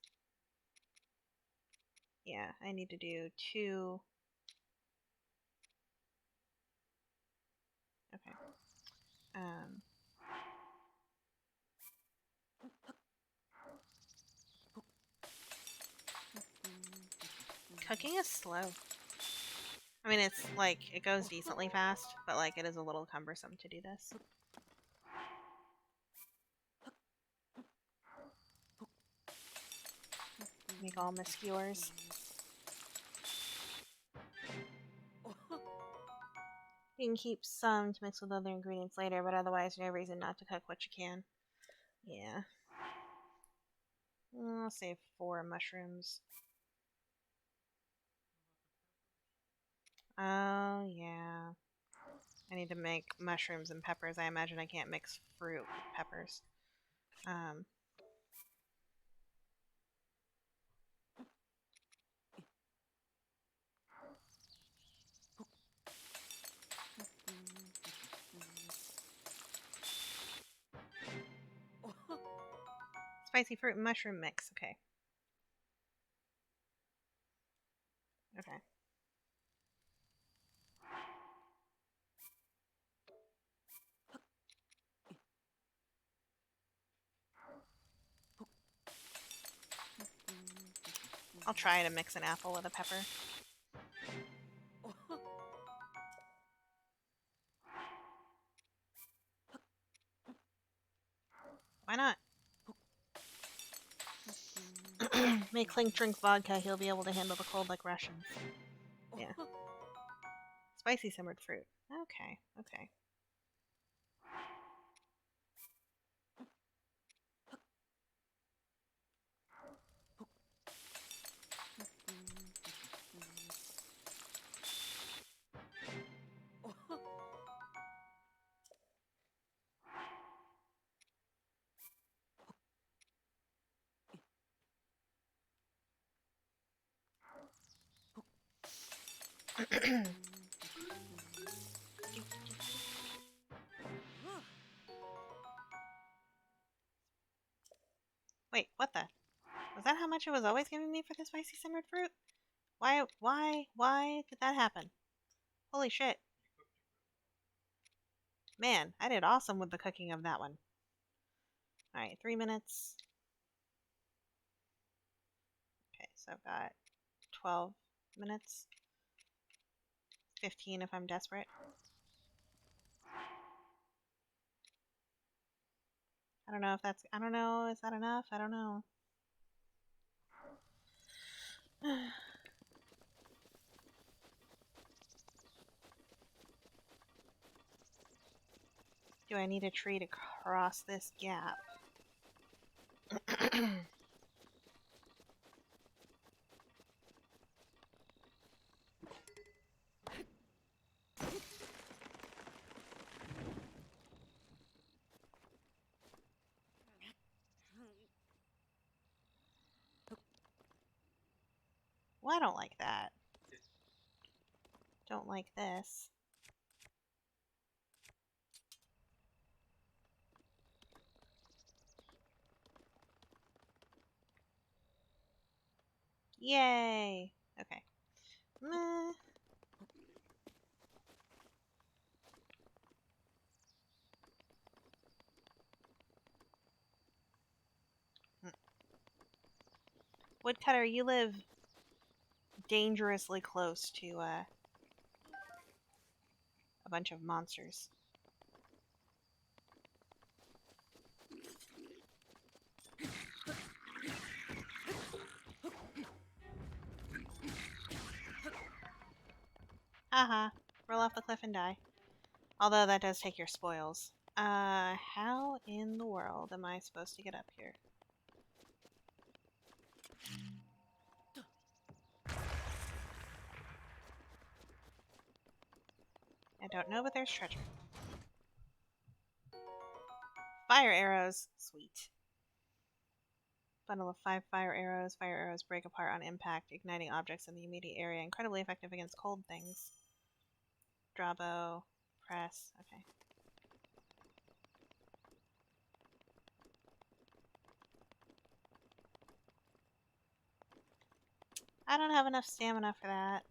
Yeah, I need to do 2... Okay. Cooking is slow. I mean, it's like, it goes decently fast, but like, it is a little cumbersome to do this. Make all my skewers. You can keep some to mix with other ingredients later, but otherwise no reason not to cook what you can. Yeah. I'll save 4 mushrooms. Oh, yeah. I need to make mushrooms and peppers. I imagine I can't mix fruit with peppers. Spicy fruit and mushroom mix. Okay. Okay. I'll try to mix an apple with a pepper. Why not? Make Clink drink vodka. He'll be able to handle the cold like Russians. Yeah. Spicy simmered fruit. Okay. Okay. Wait, what the? Was that how much it was always giving me for the spicy simmered fruit? Why did that happen? Holy shit. Man, I did awesome with the cooking of that one. Alright, 3 minutes. Okay, so I've got 12 minutes. 15 if I'm desperate. I don't know if that's... I don't know. Is that enough? I don't know. Do I need a tree to cross this gap? I don't like that. Don't like this. Yay! Okay. Meh. Woodcutter, you live dangerously close to a bunch of monsters. Haha. Roll off the cliff and die. Although that does take your spoils. How in the world am I supposed to get up here? I don't know, but there's treasure. Fire arrows. Sweet. Bundle of 5 fire arrows. Fire arrows break apart on impact, igniting objects in the immediate area. Incredibly effective against cold things. Draw bow. Press. Okay. I don't have enough stamina for that.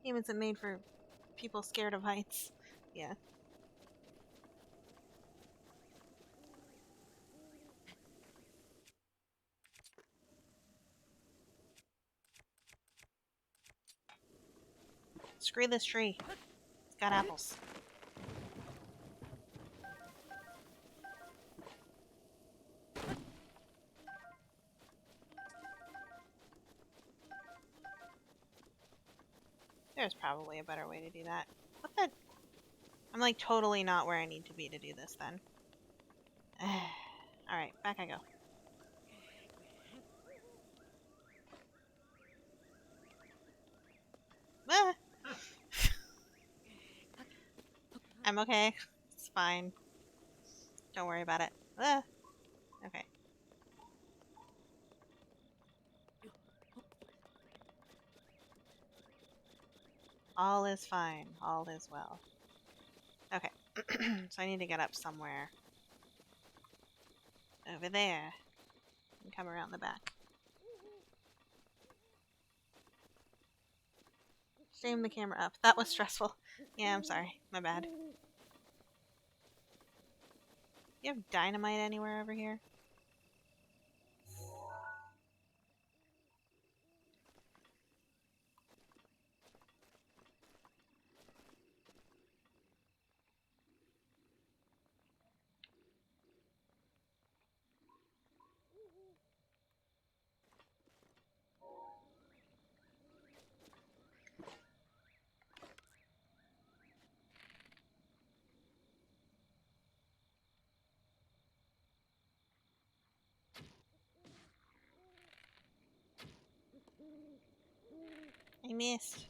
Game isn't made for people scared of heights. Yeah. Screw this tree. It's got apples. There's probably a better way to do that. What the? I'm like totally not where I need to be to do this then. Alright, back I go. Ah! I'm okay. It's fine. Don't worry about it. Ah! Okay. All is fine. All is well. Okay. So I need to get up somewhere. Over there. And come around the back. Frame the camera up. That was stressful. Yeah, I'm sorry. My bad. You have dynamite anywhere over here? I missed.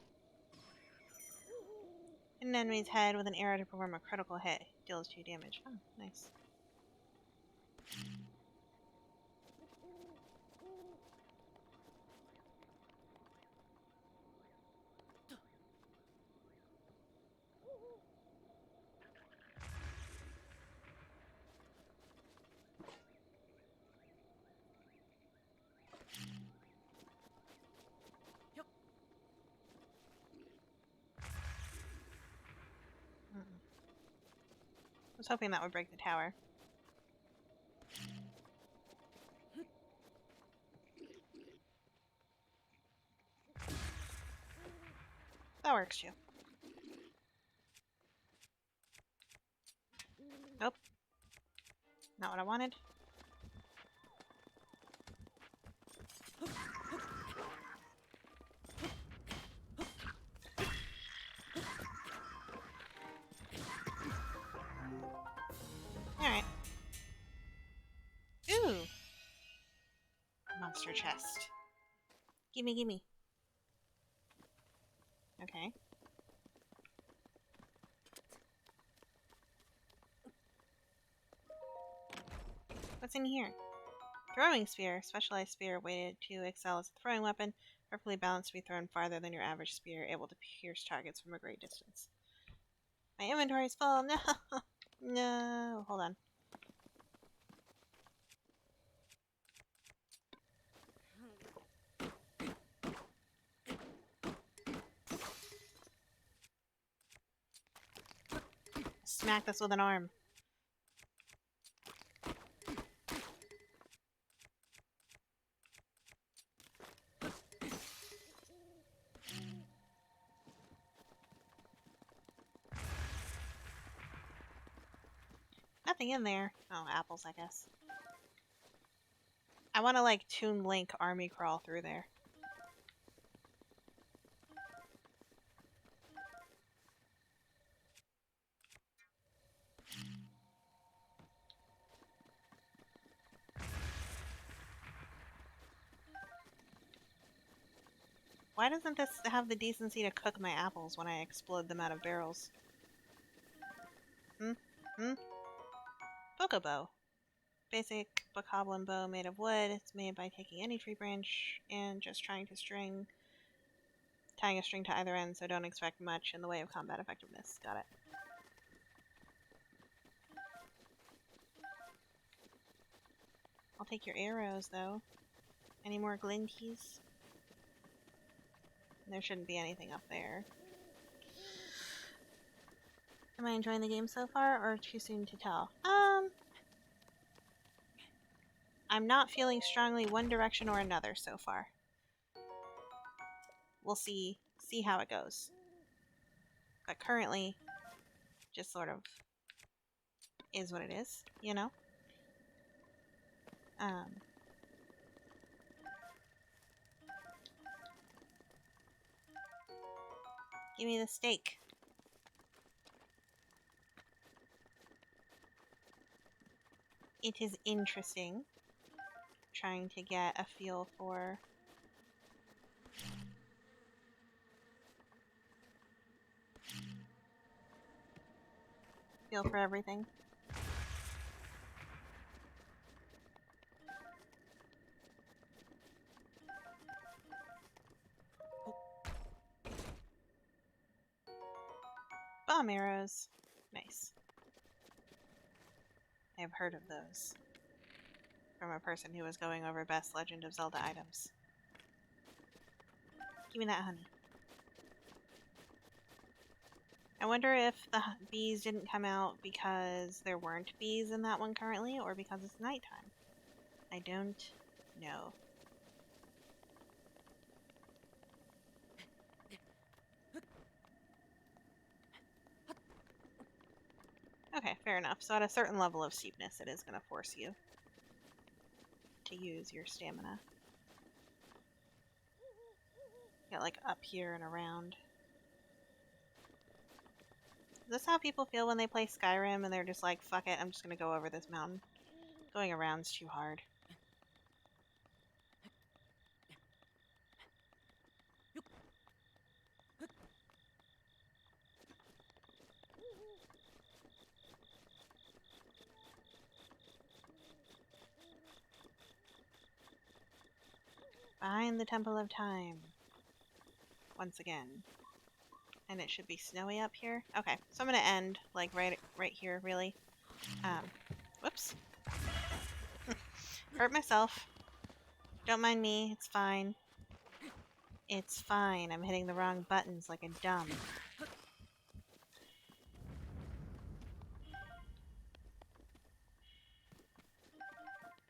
Hit an enemy's head with an arrow to perform a critical hit. Deals 2 damage. Oh, nice. I was hoping that would break the tower. That works too. Nope. Not what I wanted. Alright. Ooh! Monster chest. Gimme, gimme. Okay. What's in here? Throwing spear. Specialized spear weighted to excel as a throwing weapon. Perfectly balanced to be thrown farther than your average spear. Able to pierce targets from a great distance. My inventory's full. No. No. Hold on. Smack this with an arm. Nothing in there. Oh, apples, I guess. I want to, like, Toon Link army crawl through there. Why doesn't this have the decency to cook my apples when I explode them out of barrels? Hmm? Hmm? Bokobo. Basic bokoblin bow made of wood. It's made by taking any tree branch and just tying a string to either end, so don't expect much in the way of combat effectiveness. Got it. I'll take your arrows, though. Any more glinties? There shouldn't be anything up there. Am I enjoying the game so far, or too soon to tell? I'm not feeling strongly one direction or another so far. We'll see how it goes. But currently, just sort of is what it is, you know? Give me the steak. It is interesting trying to get a feel for everything. Bomb arrows. Nice. I have heard of those from a person who was going over best Legend of Zelda items. Give me that honey. I wonder if the bees didn't come out because there weren't bees in that one currently, or because it's nighttime. I don't know. Okay, fair enough. So at a certain level of steepness, it is going to force you to use your stamina. Get like up here and around. Is this how people feel when they play Skyrim and they're just like, fuck it, I'm just going to go over this mountain? Going around's too hard. Behind the Temple of Time. Once again. And it should be snowy up here. Okay, so I'm going to end, like, right here, really. Whoops. Hurt myself. Don't mind me, it's fine. It's fine, I'm hitting the wrong buttons like a dumb.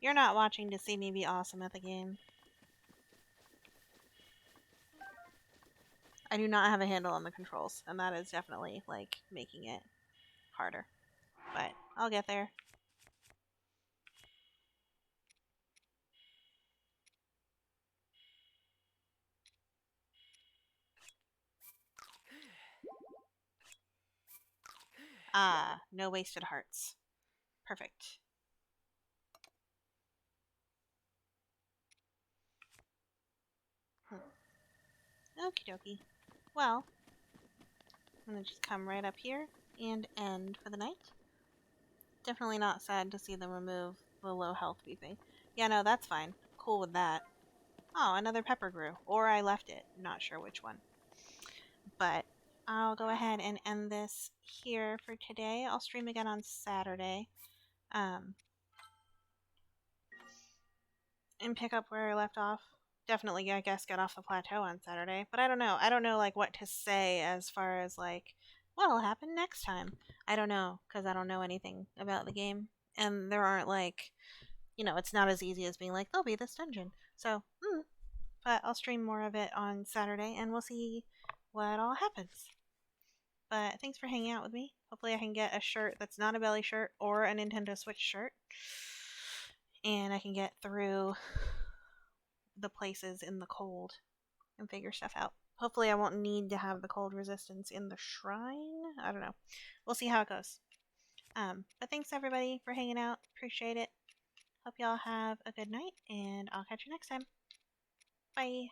You're not watching to see me be awesome at the game. I do not have a handle on the controls, and that is definitely, like, making it harder. But I'll get there. Ah, no wasted hearts. Perfect. Okie dokie. Well, I'm gonna just come right up here and end for the night. Definitely not sad to see them remove the low health beeping. Yeah, no, that's fine. Cool with that. Oh, another pepper grew. Or I left it. Not sure which one. But I'll go ahead and end this here for today. I'll stream again on Saturday. Um, and pick up where I left off. Definitely, I guess, get off the plateau on Saturday. But I don't know. I don't know, like, what to say as far as, like, what'll happen next time. I don't know, because I don't know anything about the game. And there aren't, like, it's not as easy as being like, there'll be this dungeon. So, but I'll stream more of it on Saturday, and we'll see what all happens. But thanks for hanging out with me. Hopefully, I can get a shirt that's not a belly shirt or a Nintendo Switch shirt. And I can get through the places in the cold and figure stuff out. Hopefully, I won't need to have the cold resistance in the shrine. I don't know. We'll see how it goes. But thanks everybody for hanging out. Appreciate it. Hope y'all have a good night, and I'll catch you next time. Bye.